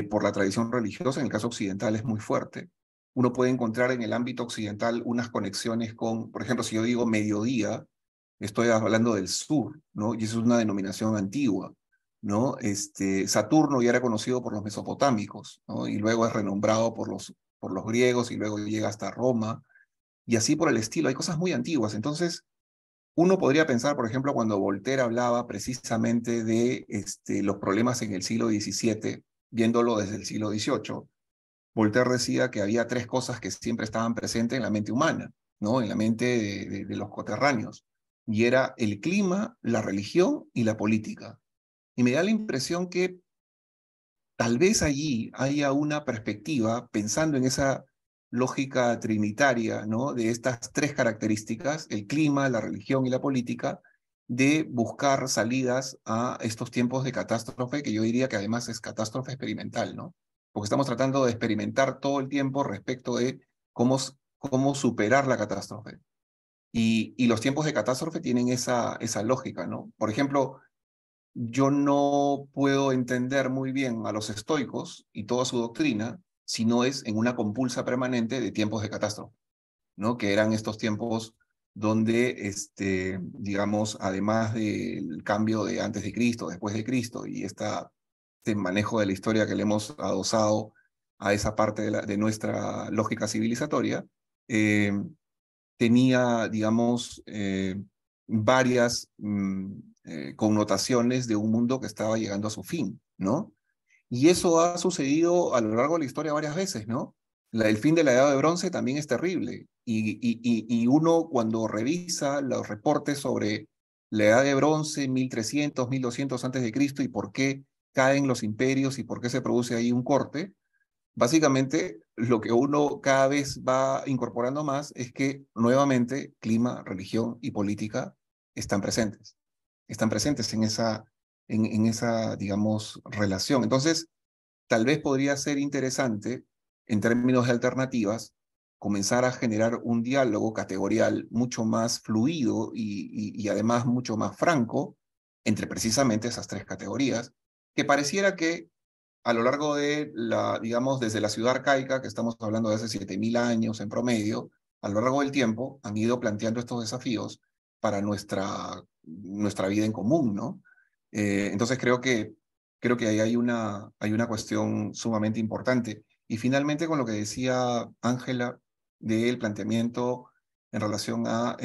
por la tradición religiosa, en el caso occidental es muy fuerte. Uno puede encontrar en el ámbito occidental unas conexiones con, por ejemplo, si yo digo mediodía, estoy hablando del sur, ¿no? Y eso es una denominación antigua, ¿no? Saturno ya era conocido por los mesopotámicos, ¿no? Y luego es renombrado por los griegos y luego llega hasta Roma, y así por el estilo. Hay cosas muy antiguas. Entonces, uno podría pensar, por ejemplo, cuando Voltaire hablaba precisamente de los problemas en el siglo XVII, viéndolo desde el siglo XVIII, Voltaire decía que había tres cosas que siempre estaban presentes en la mente humana, ¿no? En la mente de los coterráneos. Y era el clima, la religión y la política. Y me da la impresión que tal vez allí haya una perspectiva, pensando en esa lógica trinitaria, ¿no? De estas tres características, el clima, la religión y la política, de buscar salidas a estos tiempos de catástrofe, que yo diría que además es catástrofe experimental, ¿no? Porque estamos tratando de experimentar todo el tiempo respecto de cómo superar la catástrofe. Y los tiempos de catástrofe tienen esa lógica, ¿no? Por ejemplo, yo no puedo entender muy bien a los estoicos y toda su doctrina si no es en una compulsa permanente de tiempos de catástrofe, ¿no? Que eran estos tiempos donde, digamos, además del cambio de antes de Cristo, después de Cristo y este manejo de la historia que le hemos adosado a esa parte de nuestra lógica civilizatoria, eh, tenía, digamos, varias connotaciones de un mundo que estaba llegando a su fin, ¿no? Y eso ha sucedido a lo largo de la historia varias veces, ¿no? El fin de la Edad de Bronce también es terrible. Y uno cuando revisa los reportes sobre la Edad de Bronce, 1300, 1200 antes de Cristo, y por qué caen los imperios y por qué se produce ahí un corte, básicamente, lo que uno cada vez va incorporando más es que nuevamente clima, religión y política están presentes. Están presentes en esa, digamos, relación. Entonces, tal vez podría ser interesante, en términos de alternativas, comenzar a generar un diálogo categorial mucho más fluido y además mucho más franco entre precisamente esas tres categorías, que pareciera que a lo largo de digamos, desde la ciudad arcaica, que estamos hablando de hace 7000 años en promedio, a lo largo del tiempo han ido planteando estos desafíos para nuestra vida en común, ¿no? Entonces creo que ahí hay una cuestión sumamente importante. Y finalmente, con lo que decía Ángela del planteamiento en relación a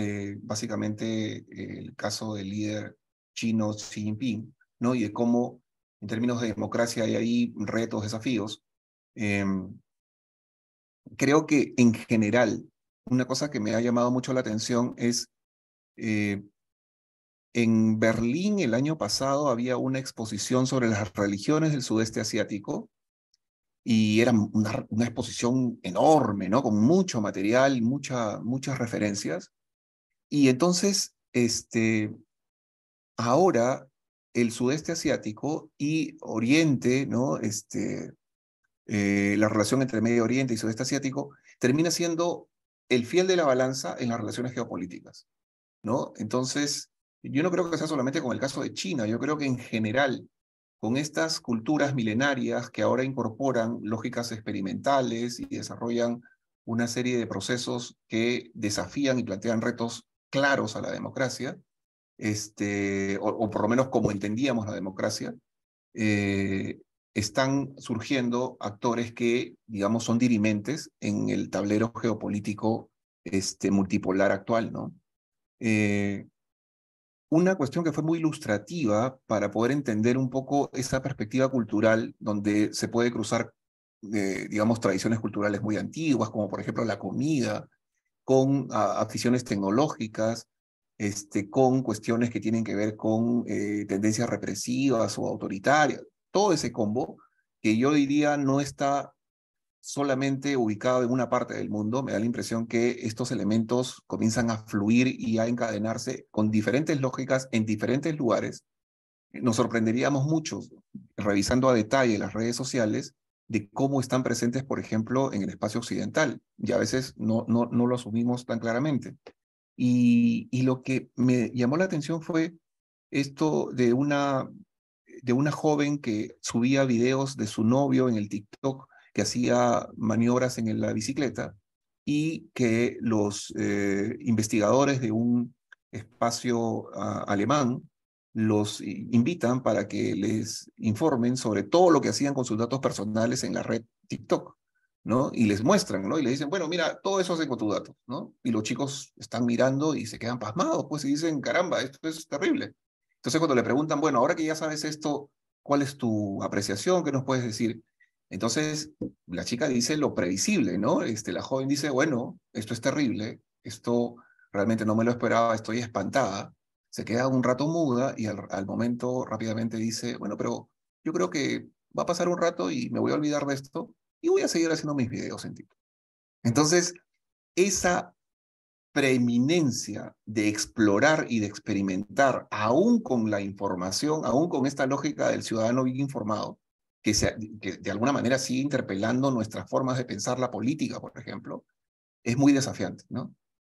básicamente el caso del líder chino Xi Jinping, ¿no? Y de cómo en términos de democracia hay ahí retos, desafíos. Creo que en general, una cosa que me ha llamado mucho la atención es, en Berlín el año pasado había una exposición sobre las religiones del sudeste asiático y era una exposición enorme, ¿no? Con mucho material, muchas referencias. Y entonces, ahora el sudeste asiático y Oriente, ¿no? La relación entre Medio Oriente y Sudeste Asiático termina siendo el fiel de la balanza en las relaciones geopolíticas, ¿no? Entonces, yo no creo que sea solamente con el caso de China, yo creo que en general, con estas culturas milenarias que ahora incorporan lógicas experimentales y desarrollan una serie de procesos que desafían y plantean retos claros a la democracia, o por lo menos como entendíamos la democracia, están surgiendo actores que, digamos, son dirimentes en el tablero geopolítico multipolar actual, ¿no? Una cuestión que fue muy ilustrativa para poder entender un poco esa perspectiva cultural donde se puede cruzar, digamos, tradiciones culturales muy antiguas, como por ejemplo la comida, con aficiones tecnológicas, con cuestiones que tienen que ver con tendencias represivas o autoritarias, todo ese combo que yo diría no está solamente ubicado en una parte del mundo. Me da la impresión que estos elementos comienzan a fluir y a encadenarse con diferentes lógicas en diferentes lugares. Nos sorprenderíamos mucho, revisando a detalle las redes sociales, de cómo están presentes, por ejemplo, en el espacio occidental, y a veces no lo asumimos tan claramente. Y lo que me llamó la atención fue esto de una joven que subía videos de su novio en el TikTok, que hacía maniobras en la bicicleta, y que los investigadores de un espacio alemán los invitan para que les informen sobre todo lo que hacían con sus datos personales en la red TikTok, ¿no? Y les muestran, ¿no? Y les dicen, bueno, mira, todo eso hacen con tus datos, ¿no? Y los chicos están mirando y se quedan pasmados, pues, y dicen, caramba, esto es terrible. Entonces, cuando le preguntan, bueno, ahora que ya sabes esto, ¿cuál es tu apreciación? ¿Qué nos puedes decir? Entonces, la chica dice lo previsible, ¿no? La joven dice, bueno, esto es terrible, esto realmente no me lo esperaba, estoy espantada. Se queda un rato muda y al momento rápidamente dice, bueno, pero yo creo que va a pasar un rato y me voy a olvidar de esto y voy a seguir haciendo mis videos en TikTok. Entonces, esa preeminencia de explorar y de experimentar, aún con la información, aún con esta lógica del ciudadano bien informado, que de alguna manera sigue interpelando nuestras formas de pensar la política, por ejemplo, es muy desafiante, ¿no?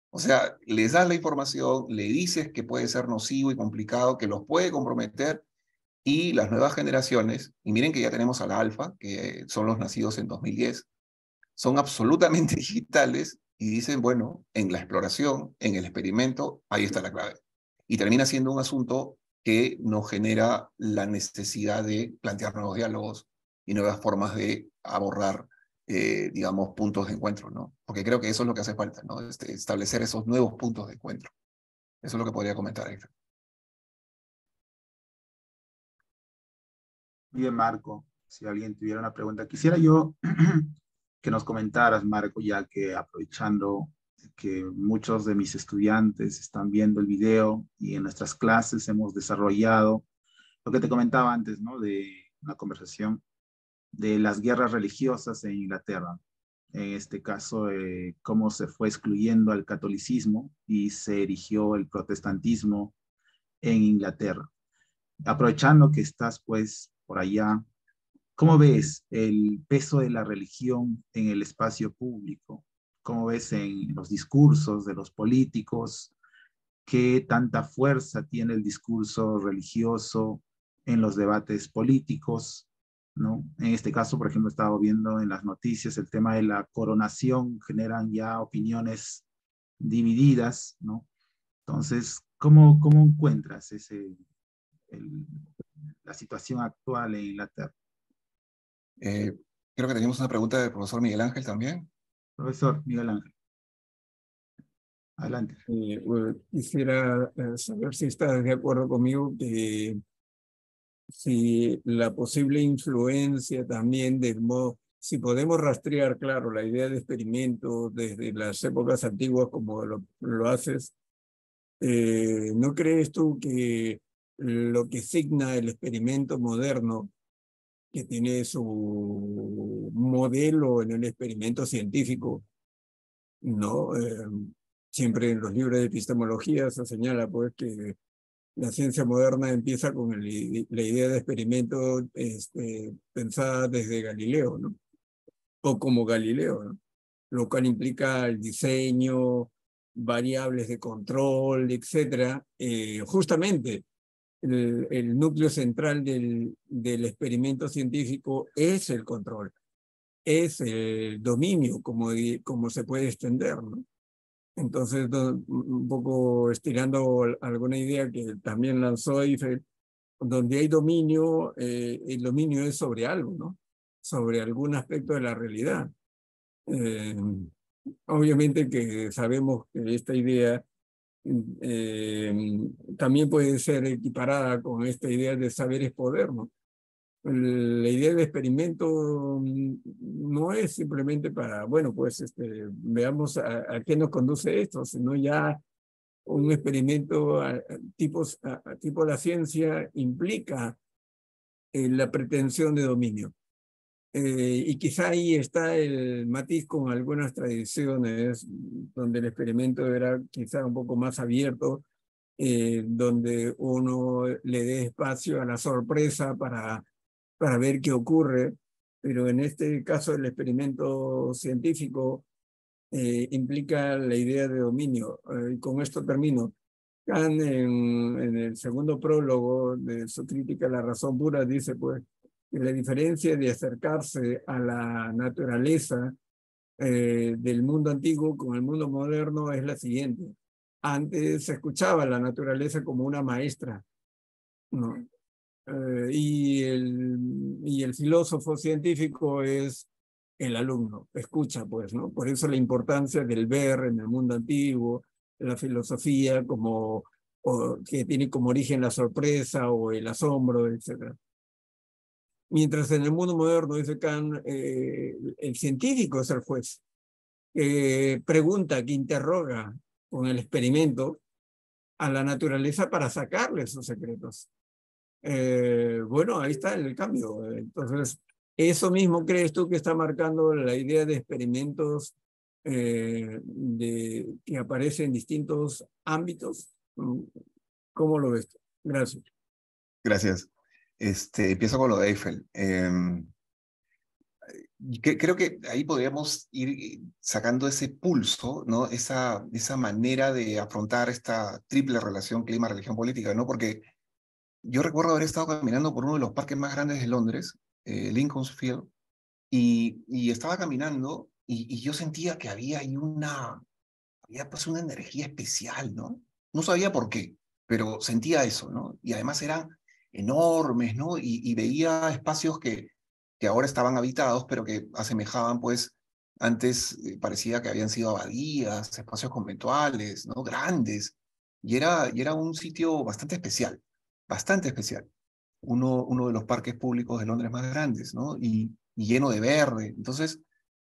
O sea, les das la información, le dices que puede ser nocivo y complicado, que los puede comprometer, y las nuevas generaciones, y miren que ya tenemos a la alfa, que son los nacidos en 2010, son absolutamente digitales y dicen, bueno, en la exploración, en el experimento, ahí está la clave. Y termina siendo un asunto que nos genera la necesidad de plantear nuevos diálogos y nuevas formas de abordar, digamos, puntos de encuentro, ¿no? Porque creo que eso es lo que hace falta, ¿no? Establecer esos nuevos puntos de encuentro. Eso es lo que podría comentar, Héctor. Bien, Marco, si alguien tuviera una pregunta, quisiera yo que nos comentaras, Marco, ya que aprovechando que muchos de mis estudiantes están viendo el video y en nuestras clases hemos desarrollado lo que te comentaba antes, ¿no? De una conversación de las guerras religiosas en Inglaterra. En este caso, cómo se fue excluyendo al catolicismo y se erigió el protestantismo en Inglaterra. Aprovechando que estás pues por allá, ¿cómo ves el peso de la religión en el espacio público? ¿Cómo ves en los discursos de los políticos? ¿Qué tanta fuerza tiene el discurso religioso en los debates políticos? ¿No? En este caso, por ejemplo, he estado viendo en las noticias el tema de la coronación, generan ya opiniones divididas, ¿no? Entonces, ¿cómo encuentras el, la situación actual en Inglaterra? Creo que teníamos una pregunta del profesor Miguel Ángel también. Profesor Miguel Ángel, adelante. Bueno, quisiera saber si estás de acuerdo conmigo que si la posible influencia también del modo, si podemos rastrear, claro, la idea de experimento desde las épocas antiguas como lo haces, ¿no crees tú que lo que signa el experimento moderno, que tiene su modelo en el experimento científico, ¿no? Siempre en los libros de epistemología se señala pues que la ciencia moderna empieza con la idea de experimento pensada desde Galileo, ¿no? O como Galileo, ¿no? Lo cual implica el diseño, variables de control, etcétera. Justamente el núcleo central del experimento científico es el control, es el dominio, como se puede extender, ¿no? Entonces, un poco estirando alguna idea que también lanzó Eiffel, donde hay dominio, el dominio es sobre algo, ¿no? Sobre algún aspecto de la realidad. Eh, Obviamente que sabemos que esta idea también puede ser equiparada con esta idea de saber es poder, ¿no? La idea de experimento no es simplemente para, bueno, pues veamos a qué nos conduce esto, sino ya un experimento tipo la ciencia implica la pretensión de dominio. Y quizá ahí está el matiz con algunas tradiciones donde el experimento era quizá un poco más abierto, donde uno le dé espacio a la sorpresa para ver qué ocurre, pero en este caso el experimento científico implica la idea de dominio. Y con esto termino. Kant en el segundo prólogo de su crítica a la razón pura dice pues que la diferencia de acercarse a la naturaleza del mundo antiguo con el mundo moderno es la siguiente. Antes se escuchaba a la naturaleza como una maestra, ¿no? Y el filósofo científico es el alumno, escucha pues, ¿no? Por eso la importancia del ver en el mundo antiguo, la filosofía como, que tiene como origen la sorpresa o el asombro, etc. Mientras en el mundo moderno, dice Kant, el científico es el juez, que pregunta, que interroga con el experimento a la naturaleza para sacarle sus secretos. Bueno, ahí está el cambio. Entonces, ¿eso mismo crees tú que está marcando la idea de experimentos que aparecen en distintos ámbitos? ¿Cómo lo ves tú? Gracias. Gracias. Empiezo con lo de Eiffel. Creo que ahí podríamos ir sacando ese pulso, ¿no? Esa manera de afrontar esta triple relación clima-religión-política, ¿no? Porque yo recuerdo haber estado caminando por uno de los parques más grandes de Londres, Lincoln's Field, y estaba caminando y yo sentía que había ahí había pues una energía especial, ¿no? No sabía por qué, pero sentía eso, ¿no? Y además eran enormes, ¿no? Y veía espacios que ahora estaban habitados, pero que asemejaban, pues, antes parecía que habían sido abadías, espacios conventuales, ¿no? Grandes. Y era un sitio bastante especial. Uno de los parques públicos de Londres más grandes, ¿no? Y lleno de verde. Entonces,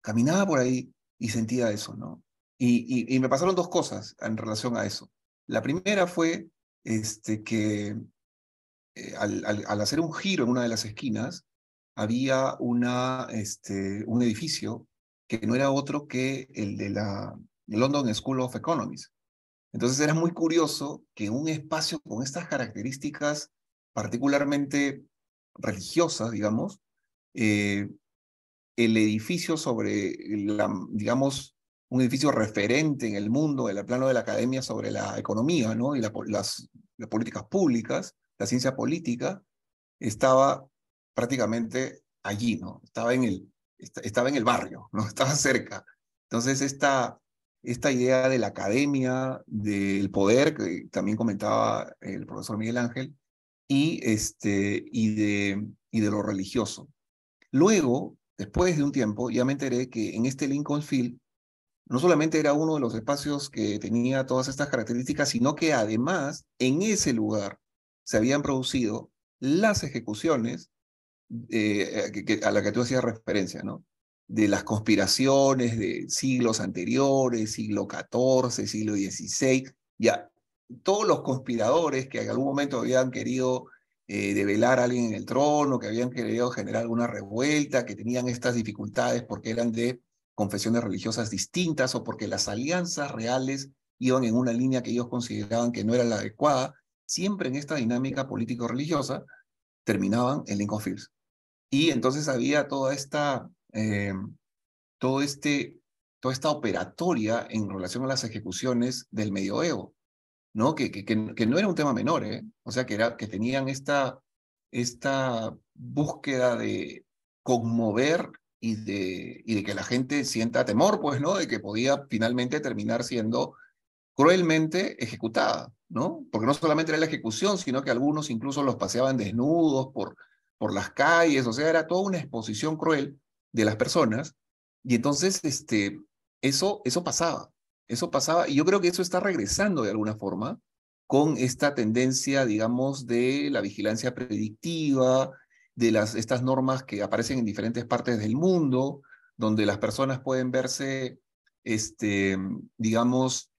caminaba por ahí y sentía eso, ¿no? Y me pasaron dos cosas en relación a eso. La primera fue que al hacer un giro en una de las esquinas, había un edificio que no era otro que el de la London School of Economics. Entonces era muy curioso que un espacio con estas características particularmente religiosas, digamos, eh, el edificio sobre, digamos, un edificio referente en el mundo, en el plano de la academia sobre la economía, ¿no? Y las políticas públicas, la ciencia política, estaba prácticamente allí, ¿no? Estaba en el barrio, ¿no? Estaba cerca. Entonces, esta idea de la academia, del poder, que también comentaba el profesor Miguel Ángel, y de lo religioso. Luego, después de un tiempo, ya me enteré que en este Lincoln Field no solamente era uno de los espacios que tenía todas estas características, sino que además en ese lugar se habían producido las ejecuciones a la que tú hacías referencia, ¿no? De las conspiraciones de siglos anteriores, siglo XIV, siglo XVI, ya todos los conspiradores que en algún momento habían querido develar a alguien en el trono, que habían querido generar alguna revuelta, que tenían estas dificultades porque eran de confesiones religiosas distintas o porque las alianzas reales iban en una línea que ellos consideraban que no era la adecuada, siempre en esta dinámica político-religiosa terminaban en Lincoln Fields. Y entonces había toda esta operatoria en relación a las ejecuciones del medioevo, ¿no? Que no era un tema menor, ¿eh? O sea, que tenían esta búsqueda de conmover y de que la gente sienta temor, pues, ¿no? De que podía finalmente terminar siendo cruelmente ejecutada, ¿no? Porque no solamente era la ejecución, sino que algunos incluso los paseaban desnudos por las calles, o sea, era toda una exposición cruel de las personas, y entonces eso pasaba, y yo creo que eso está regresando de alguna forma con esta tendencia, digamos, de la vigilancia predictiva, de estas normas que aparecen en diferentes partes del mundo, donde las personas pueden verse, digamos,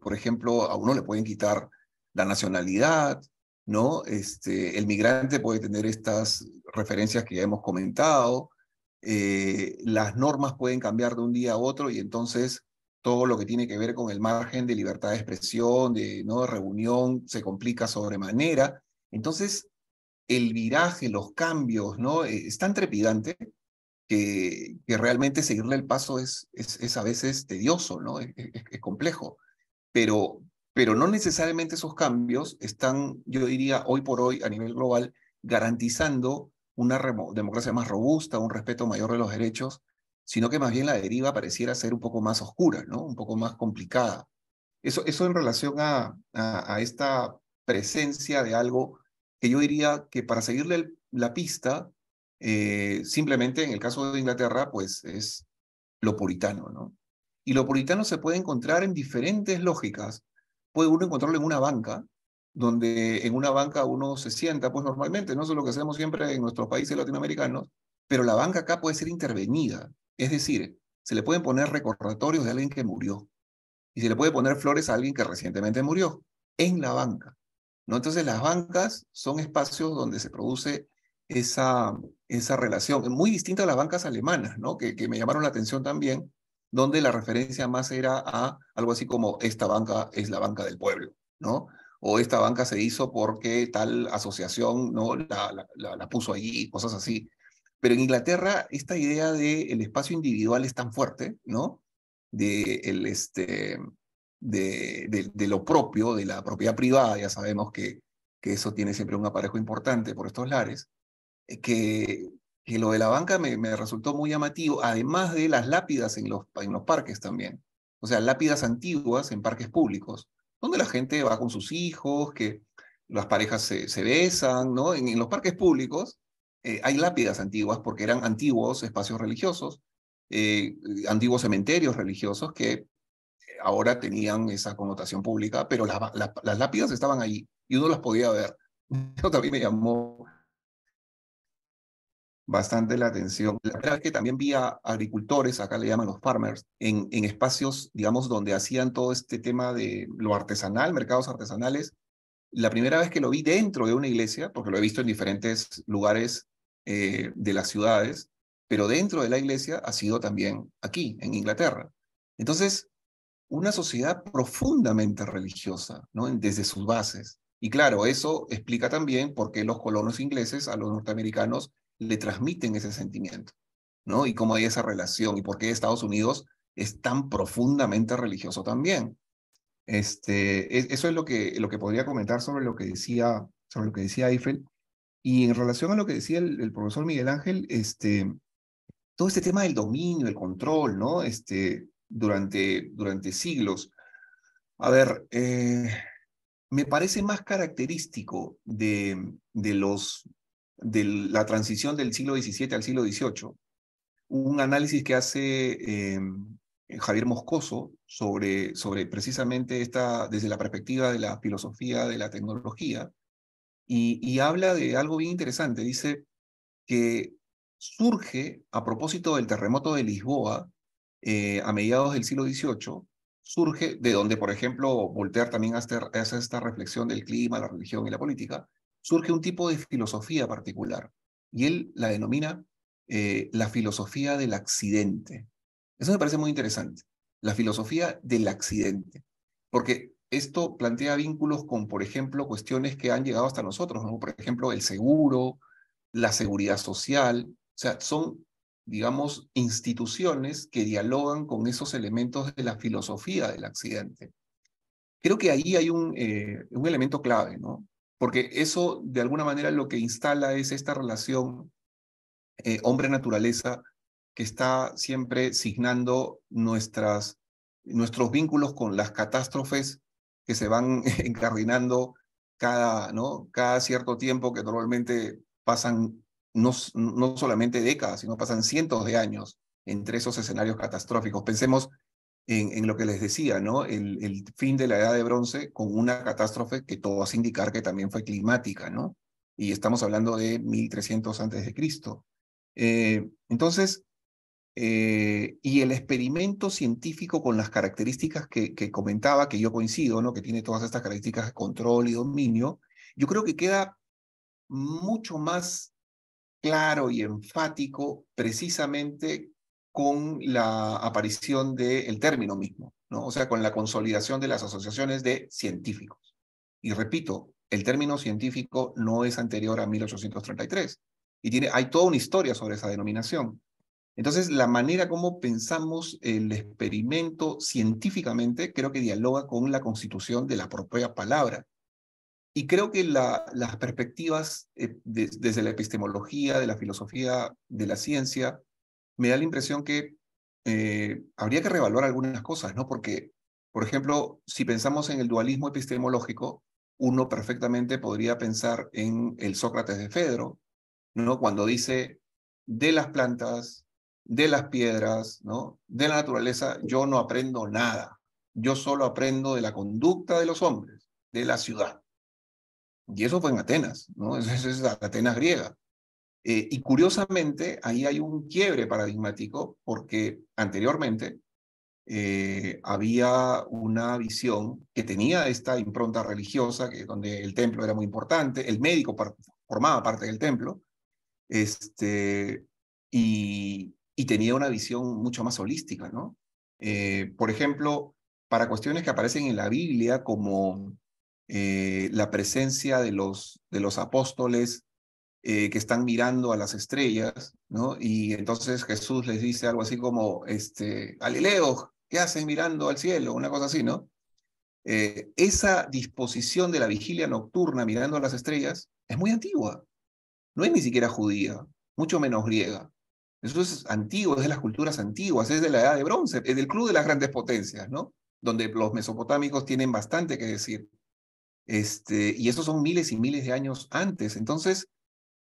por ejemplo, a uno le pueden quitar la nacionalidad, ¿no? El migrante puede tener estas referencias que ya hemos comentado, las normas pueden cambiar de un día a otro y entonces todo lo que tiene que ver con el margen de libertad de expresión, ¿no? de reunión, se complica sobremanera. Entonces, el viraje, los cambios, ¿no? Es tan trepidante que realmente seguirle el paso es a veces tedioso, ¿no? Es complejo. Pero no necesariamente esos cambios están, yo diría, hoy por hoy a nivel global, garantizando una democracia más robusta, un respeto mayor de los derechos, sino que más bien la deriva pareciera ser un poco más oscura, ¿no? Un poco más complicada. Eso en relación a esta presencia de algo que yo diría que para seguirle la pista, simplemente en el caso de Inglaterra, pues es lo puritano, ¿no? Y lo puritano se puede encontrar en diferentes lógicas. Puede uno encontrarlo en una banca, donde en una banca uno se sienta, pues normalmente, no es lo que hacemos siempre en nuestros países latinoamericanos, pero la banca acá puede ser intervenida. Es decir, se le pueden poner recordatorios de alguien que murió y se le puede poner flores a alguien que recientemente murió en la banca, ¿no? Entonces las bancas son espacios donde se produce esa relación, muy distinta a las bancas alemanas, ¿no? Que me llamaron la atención también, donde la referencia más era a algo así como esta banca es la banca del pueblo, ¿no? O esta banca se hizo porque tal asociación, ¿no? la puso allí, cosas así. Pero en Inglaterra esta idea del espacio individual es tan fuerte, ¿no? De lo propio, de la propiedad privada, ya sabemos que eso tiene siempre un aparejo importante por estos lares, que lo de la banca me resultó muy llamativo, además de las lápidas en los parques también. O sea, lápidas antiguas en parques públicos, donde la gente va con sus hijos, que las parejas se besan, ¿no? En los parques públicos hay lápidas antiguas porque eran antiguos espacios religiosos, antiguos cementerios religiosos que ahora tenían esa connotación pública, pero las lápidas estaban ahí y uno las podía ver. Eso también me llamó bastante la atención. La verdad es que también vi a agricultores, acá le llaman los farmers, en espacios, digamos, donde hacían todo este tema de lo artesanal, mercados artesanales. La primera vez que lo vi dentro de una iglesia, porque lo he visto en diferentes lugares de las ciudades, pero dentro de la iglesia ha sido también aquí, en Inglaterra. Entonces, una sociedad profundamente religiosa, ¿no? Desde sus bases. Y claro, eso explica también por qué los colonos ingleses a los norteamericanos le transmiten ese sentimiento, ¿no? Y cómo hay esa relación y por qué Estados Unidos es tan profundamente religioso también. Eso es lo que podría comentar sobre lo que decía Eiffel. Y en relación a lo que decía el profesor Miguel Ángel, todo este tema del dominio, el control, ¿no? Durante siglos. A ver, me parece más característico de la transición del siglo XVII al siglo XVIII, un análisis que hace Javier Moscoso sobre precisamente desde la perspectiva de la filosofía de la tecnología, y habla de algo bien interesante. Dice que surge a propósito del terremoto de Lisboa a mediados del siglo XVIII, surge de donde, por ejemplo, Voltaire también hace esta reflexión del clima, la religión y la política, surge un tipo de filosofía particular, y él la denomina la filosofía del accidente. Eso me parece muy interesante, la filosofía del accidente, porque esto plantea vínculos con, por ejemplo, cuestiones que han llegado hasta nosotros, ¿no? Por ejemplo, el seguro, la seguridad social, o sea, son, digamos, instituciones que dialogan con esos elementos de la filosofía del accidente. Creo que ahí hay un elemento clave, ¿no? Porque eso, de alguna manera, lo que instala es esta relación hombre-naturaleza que está siempre signando nuestros vínculos con las catástrofes que se van encardinando cada cierto tiempo, que normalmente pasan no solamente décadas, sino pasan cientos de años entre esos escenarios catastróficos. Pensemos en lo que les decía, ¿no? El fin de la Edad de Bronce con una catástrofe que todo hace indicar que también fue climática, ¿no? Y estamos hablando de 1300 antes de Cristo. Entonces, y el experimento científico con las características que comentaba, que yo coincido, ¿no? Que tiene todas estas características de control y dominio, yo creo que queda mucho más claro y enfático precisamente con la aparición del término mismo, ¿no? O sea, con la consolidación de las asociaciones de científicos. Y repito, el término científico no es anterior a 1833. Y hay toda una historia sobre esa denominación. Entonces, la manera como pensamos el experimento científicamente creo que dialoga con la constitución de la propia palabra. Y creo que las perspectivas desde la epistemología, de la filosofía, de la ciencia, me da la impresión que habría que reevaluar algunas cosas, ¿no? Porque, por ejemplo, si pensamos en el dualismo epistemológico, uno perfectamente podría pensar en el Sócrates de Fedro, ¿no? Cuando dice, de las plantas, de las piedras, ¿no? De la naturaleza, yo no aprendo nada. Yo solo aprendo de la conducta de los hombres, de la ciudad. Y eso fue en Atenas, ¿no? Eso es Atenas griega. Y curiosamente, ahí hay un quiebre paradigmático, porque anteriormente había una visión que tenía esta impronta religiosa, donde el templo era muy importante, el médico formaba parte del templo, y tenía una visión mucho más holística, ¿no? Por ejemplo, para cuestiones que aparecen en la Biblia, como la presencia de los apóstoles que están mirando a las estrellas, ¿no? Y entonces Jesús les dice algo así como, Galileos, ¿qué hacen mirando al cielo? Una cosa así, ¿no? Esa disposición de la vigilia nocturna mirando a las estrellas es muy antigua. No es ni siquiera judía, mucho menos griega. Eso es antiguo, es de las culturas antiguas, es de la edad de bronce, es del club de las grandes potencias, ¿no? Donde los mesopotámicos tienen bastante que decir. Y esos son miles y miles de años antes. Entonces,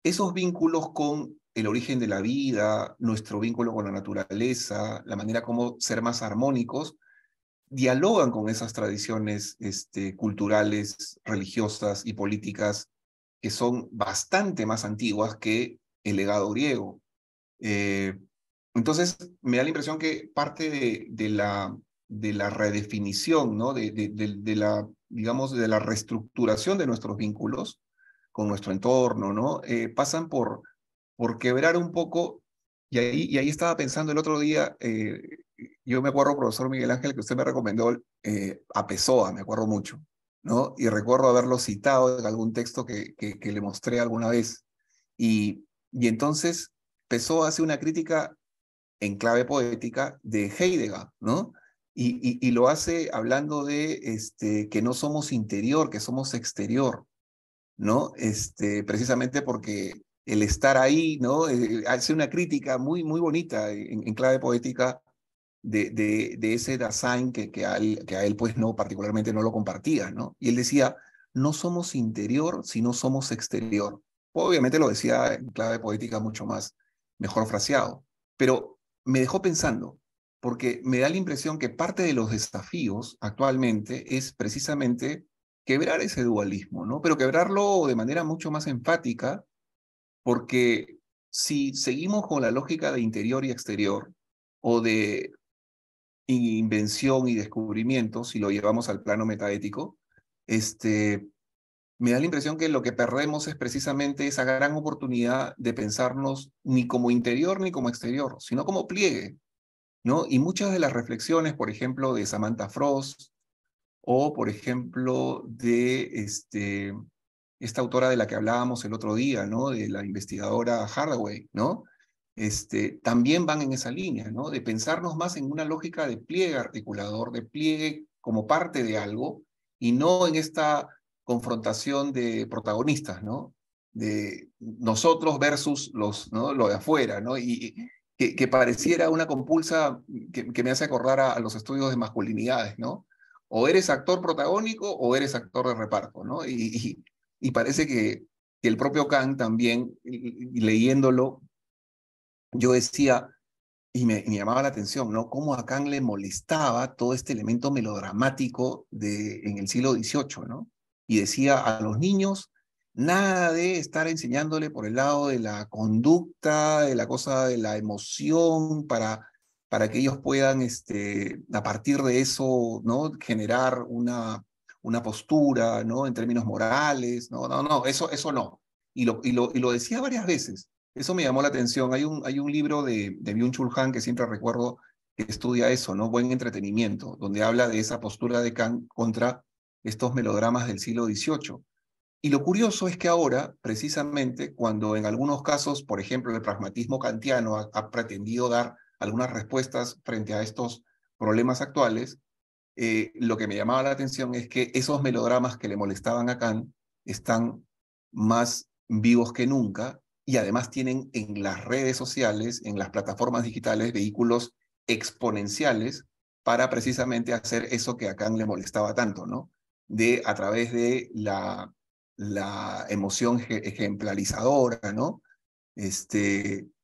esos vínculos con el origen de la vida, nuestro vínculo con la naturaleza, la manera como ser más armónicos, dialogan con esas tradiciones culturales, religiosas y políticas que son bastante más antiguas que el legado griego. Entonces, me da la impresión que parte de la redefinición, ¿no? de la, digamos, de la reestructuración de nuestros vínculos con nuestro entorno, ¿no? Pasan por quebrar un poco, y ahí estaba pensando el otro día, yo me acuerdo, profesor Miguel Ángel, que usted me recomendó a Pessoa, me acuerdo mucho, ¿no? Y recuerdo haberlo citado en algún texto que le mostré alguna vez. Y entonces Pessoa hace una crítica en clave poética de Heidegger, ¿no? Y lo hace hablando de que no somos interior, que somos exterior, ¿no? Precisamente porque el estar ahí, ¿no? Hace una crítica muy, muy bonita en clave poética de ese Dasein que a él, pues, no, particularmente no lo compartía, ¿no? Y él decía, no somos interior, sino somos exterior. Obviamente lo decía en clave poética mucho más, mejor fraseado, pero me dejó pensando, porque me da la impresión que parte de los desafíos actualmente es precisamente quebrar ese dualismo, ¿no? Pero quebrarlo de manera mucho más enfática, porque si seguimos con la lógica de interior y exterior, o de invención y descubrimiento, si lo llevamos al plano metaético, me da la impresión que lo que perdemos es precisamente esa gran oportunidad de pensarnos ni como interior ni como exterior, sino como pliegue, ¿no? Y muchas de las reflexiones, por ejemplo, de Samantha Frost, o por ejemplo de esta autora de la que hablábamos el otro día, ¿no? De la investigadora Hardaway, ¿no? También van en esa línea, ¿no? De pensarnos más en una lógica de pliegue articulador, de pliegue como parte de algo, y no en esta confrontación de protagonistas, ¿no? De nosotros versus ¿no? Lo de afuera, ¿no? Y que pareciera una compulsa que me hace acordar a los estudios de masculinidades, ¿no? O eres actor protagónico o eres actor de reparto, ¿no? Y parece que el propio Kant también, leyéndolo, yo decía, y me llamaba la atención, ¿no? Cómo a Kant le molestaba todo este elemento melodramático en el siglo XVIII, ¿no? Y decía a los niños, nada de estar enseñándole por el lado de la conducta, de la cosa de la emoción, para que ellos puedan, a partir de eso, ¿no? Generar una postura, ¿no? En términos morales, no, no, no, eso no. Y lo decía varias veces. Eso me llamó la atención. Hay un libro de Byung-Chul Han que siempre recuerdo que estudia eso, ¿no? Buen entretenimiento, donde habla de esa postura de Kant contra estos melodramas del siglo XVIII. Y lo curioso es que ahora, precisamente, cuando en algunos casos, por ejemplo, el pragmatismo kantiano ha pretendido dar algunas respuestas frente a estos problemas actuales, lo que me llamaba la atención es que esos melodramas que le molestaban a Kant están más vivos que nunca y además tienen en las redes sociales, en las plataformas digitales, vehículos exponenciales para precisamente hacer eso que a Kant le molestaba tanto, ¿no? De a través de la emoción ejemplarizadora, ¿no?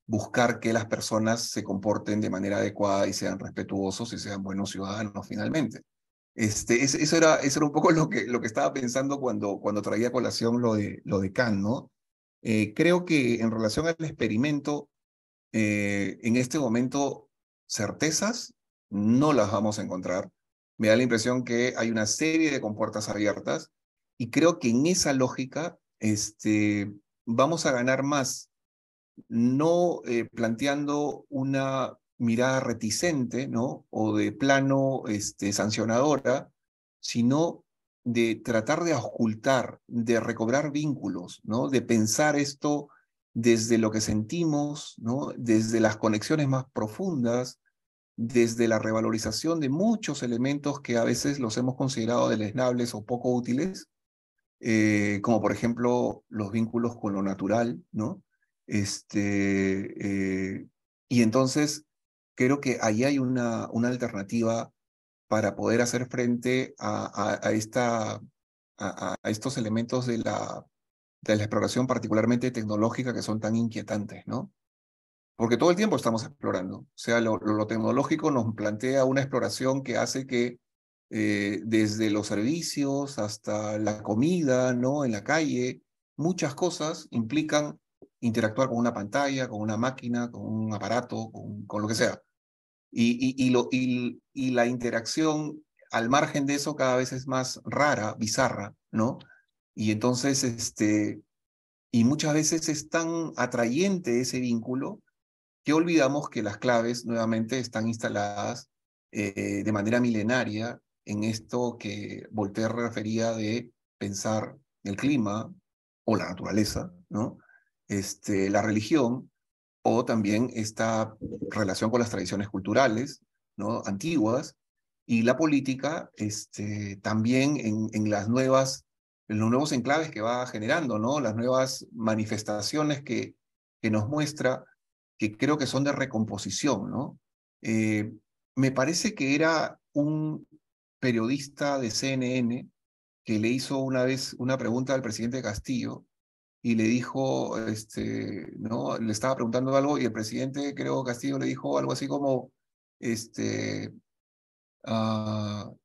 Buscar que las personas se comporten de manera adecuada y sean respetuosos y sean buenos ciudadanos finalmente. Eso era un poco lo que estaba pensando cuando traía a colación lo de Kant, ¿no? Creo que en relación al experimento, en este momento, certezas no las vamos a encontrar. Me da la impresión que hay una serie de compuertas abiertas y creo que en esa lógica vamos a ganar más no planteando una mirada reticente, ¿no? O de plano sancionadora, sino de tratar de ocultar, de recobrar vínculos, ¿no? De pensar esto desde lo que sentimos, ¿no? Desde las conexiones más profundas, desde la revalorización de muchos elementos que a veces los hemos considerado deleznables o poco útiles, como por ejemplo los vínculos con lo natural, ¿no? Y entonces creo que ahí hay una alternativa para poder hacer frente a estos elementos de la exploración particularmente tecnológica que son tan inquietantes, ¿no? Porque todo el tiempo estamos explorando. O sea, lo tecnológico nos plantea una exploración que hace que desde los servicios hasta la comida, ¿no? En la calle, muchas cosas implican interactuar con una pantalla, con una máquina, con un aparato, con lo que sea. Y la interacción al margen de eso cada vez es más rara, bizarra, ¿no? Y entonces, y muchas veces es tan atrayente ese vínculo que olvidamos que las claves nuevamente están instaladas de manera milenaria en esto que Voltaire refería de pensar el clima o la naturaleza, ¿no? La religión o también esta relación con las tradiciones culturales, ¿no? Antiguas, y la política también en los nuevos enclaves que va generando, ¿no? Las nuevas manifestaciones que nos muestra que creo que son de recomposición, ¿no? Me parece que era un periodista de CNN que le hizo una vez una pregunta al presidente Castillo y le dijo, ¿no? Le estaba preguntando algo y el presidente, creo, Castillo le dijo algo así como,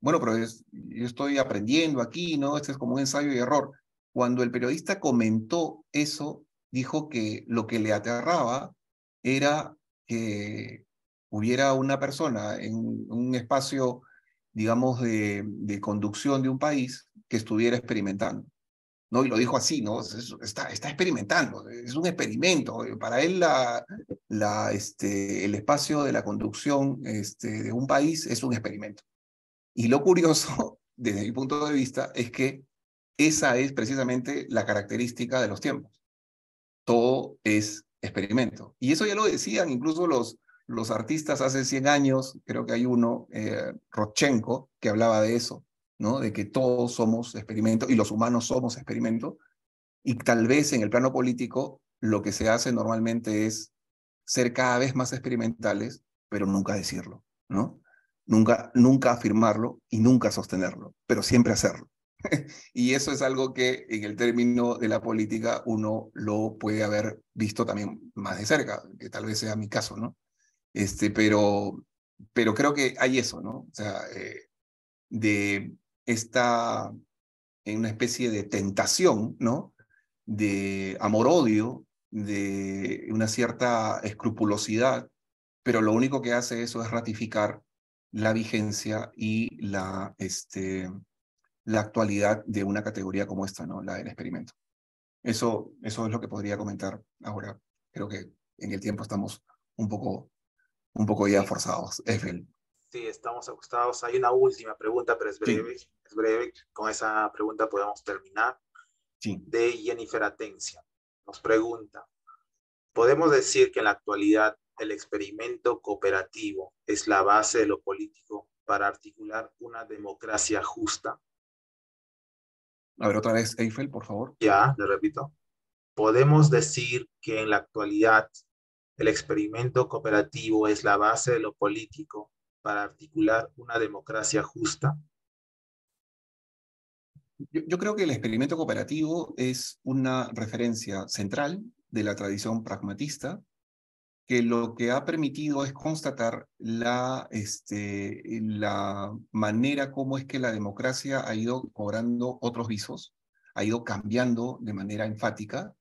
bueno, pero yo estoy aprendiendo aquí, ¿no? Este es como un ensayo y error. Cuando el periodista comentó eso, dijo que lo que le aterraba era que hubiera una persona en un espacio, digamos, de conducción de un país que estuviera experimentando. ¿No? Y lo dijo así, ¿no? Está experimentando, es un experimento. Para él el espacio de la conducción de un país es un experimento. Y lo curioso, desde mi punto de vista, es que esa es precisamente la característica de los tiempos. Todo es experimento. Y eso ya lo decían incluso los artistas hace 100 años, creo que hay uno, Rodchenko, que hablaba de eso, ¿no? De que todos somos experimento y los humanos somos experimento. Y tal vez en el plano político lo que se hace normalmente es ser cada vez más experimentales, pero nunca decirlo, ¿no? Nunca afirmarlo y nunca sostenerlo, pero siempre hacerlo. Y eso es algo que en el término de la política uno lo puede haber visto también más de cerca, que tal vez sea mi caso, ¿no? Pero creo que hay eso, ¿no? O sea, de esta, en una especie de tentación, ¿no? De amor-odio, de una cierta escrupulosidad, pero lo único que hace eso es ratificar la vigencia y la actualidad de una categoría como esta, ¿no? La del experimento. Eso es lo que podría comentar ahora. Creo que en el tiempo estamos un poco ya forzados. Efel. Sí, estamos ajustados. Hay una última pregunta, pero es Sí. breve. Es breve. Con esa pregunta podemos terminar. Sí. de Jennifer Atencia. Nos pregunta, ¿podemos decir que en la actualidad el experimento cooperativo es la base de lo político para articular una democracia justa? A ver, otra vez, Eiffel, por favor. Ya, le repito. ¿Podemos decir que en la actualidad el experimento cooperativo es la base de lo político para articular una democracia justa? Yo creo que el experimento cooperativo es una referencia central de la tradición pragmatista, que lo que ha permitido es constatar la manera como es que la democracia ha ido cobrando otros visos, ha ido cambiando de manera enfática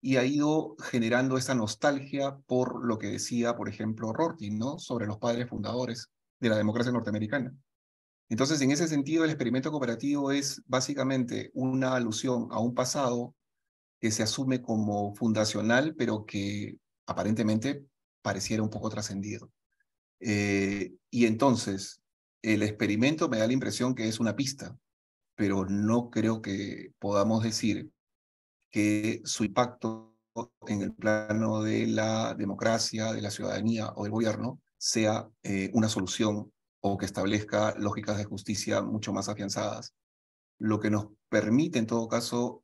y ha ido generando esa nostalgia por lo que decía, por ejemplo, Rorty, ¿no? Sobre los padres fundadores de la democracia norteamericana. Entonces, en ese sentido, el experimento cooperativo es básicamente una alusión a un pasado que se asume como fundacional, pero que aparentemente pareciera un poco trascendido. Y entonces, el experimento me da la impresión que es una pista, pero no creo que podamos decir que su impacto en el plano de la democracia, de la ciudadanía o del gobierno sea una solución o que establezca lógicas de justicia mucho más afianzadas. Lo que nos permite, en todo caso,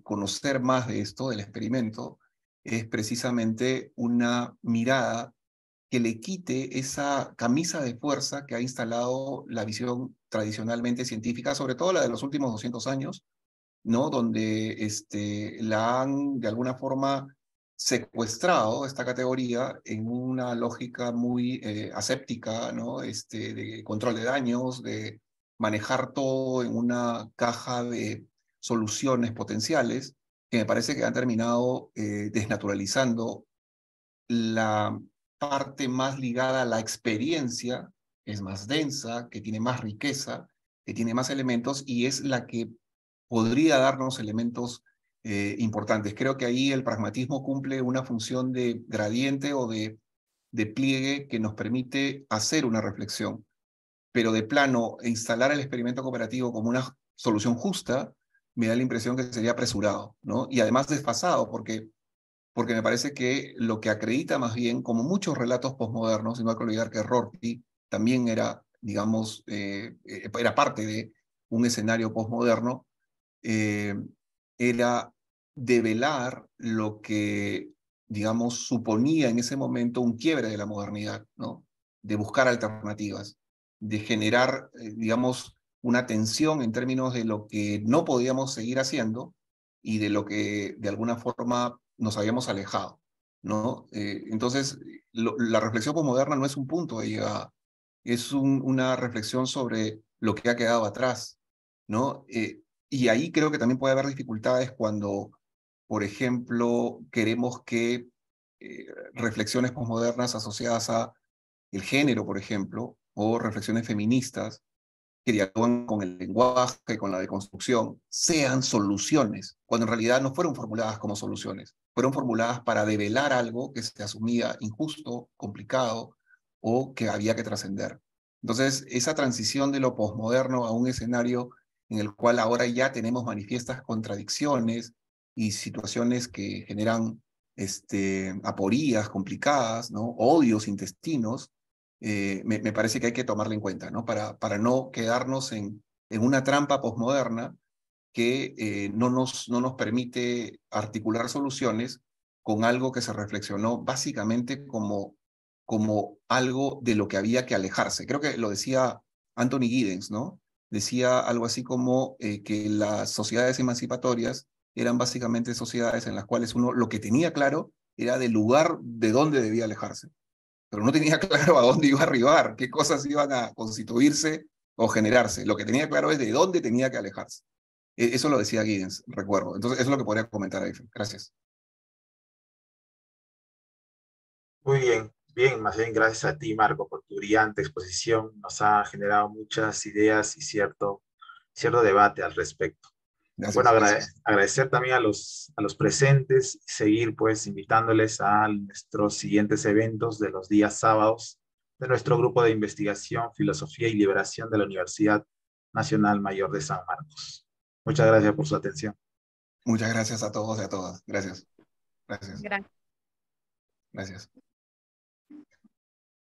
conocer más de esto, del experimento, es precisamente una mirada que le quite esa camisa de fuerza que ha instalado la visión tradicionalmente científica, sobre todo la de los últimos 200 años, ¿no? Donde la han, de alguna forma, secuestrado esta categoría en una lógica muy aséptica, ¿no? De control de daños, de manejar todo en una caja de soluciones potenciales, que me parece que han terminado desnaturalizando la parte más ligada a la experiencia, que es más densa, que tiene más riqueza, que tiene más elementos y es la que podría darnos elementos importantes. Creo que ahí el pragmatismo cumple una función de gradiente o de pliegue que nos permite hacer una reflexión, pero de plano instalar el experimento cooperativo como una solución justa me da la impresión que sería apresurado, ¿no? Y además desfasado, porque me parece que lo que acredita más bien, como muchos relatos posmodernos, y no hay que olvidar que Rorty también era, digamos, era parte de un escenario posmoderno, eh, era develar lo que, digamos, suponía en ese momento un quiebre de la modernidad, ¿no? De buscar alternativas, de generar, digamos, una tensión en términos de lo que no podíamos seguir haciendo y de lo que de alguna forma nos habíamos alejado, ¿no? Entonces, la reflexión posmoderna no es un punto de llegada, es una reflexión sobre lo que ha quedado atrás, ¿no? Y ahí creo que también puede haber dificultades cuando, por ejemplo, queremos que reflexiones posmodernas asociadas a el género, por ejemplo, o reflexiones feministas que dialogan con el lenguaje y con la deconstrucción, sean soluciones, cuando en realidad no fueron formuladas como soluciones, fueron formuladas para develar algo que se asumía injusto, complicado o que había que trascender. Entonces, esa transición de lo posmoderno a un escenario en el cual ahora ya tenemos manifiestas contradicciones y situaciones que generan aporías complicadas, ¿no? Odios intestinos, me parece que hay que tomarla en cuenta, ¿no? Para no quedarnos en una trampa posmoderna que no nos permite articular soluciones con algo que se reflexionó básicamente como algo de lo que había que alejarse. Creo que lo decía Anthony Giddens, ¿no? Decía algo así como que las sociedades emancipatorias eran básicamente sociedades en las cuales uno lo que tenía claro era del lugar de donde debía alejarse, pero no tenía claro a dónde iba a arribar, qué cosas iban a constituirse o generarse. Lo que tenía claro es de dónde tenía que alejarse. Eso lo decía Giddens, recuerdo. Entonces, eso es lo que podría comentar ahí. Gracias. Muy bien, bien, más bien gracias a ti, Marco, por tu brillante exposición. Nos ha generado muchas ideas y cierto debate al respecto. Bueno, Gracias. agradecer también a los presentes y seguir pues invitándoles a nuestros siguientes eventos de los días sábados de nuestro grupo de investigación, filosofía y liberación de la Universidad Nacional Mayor de San Marcos. Muchas gracias por su atención. Muchas gracias a todos y a todas. Gracias. Gracias. Gracias. Gracias.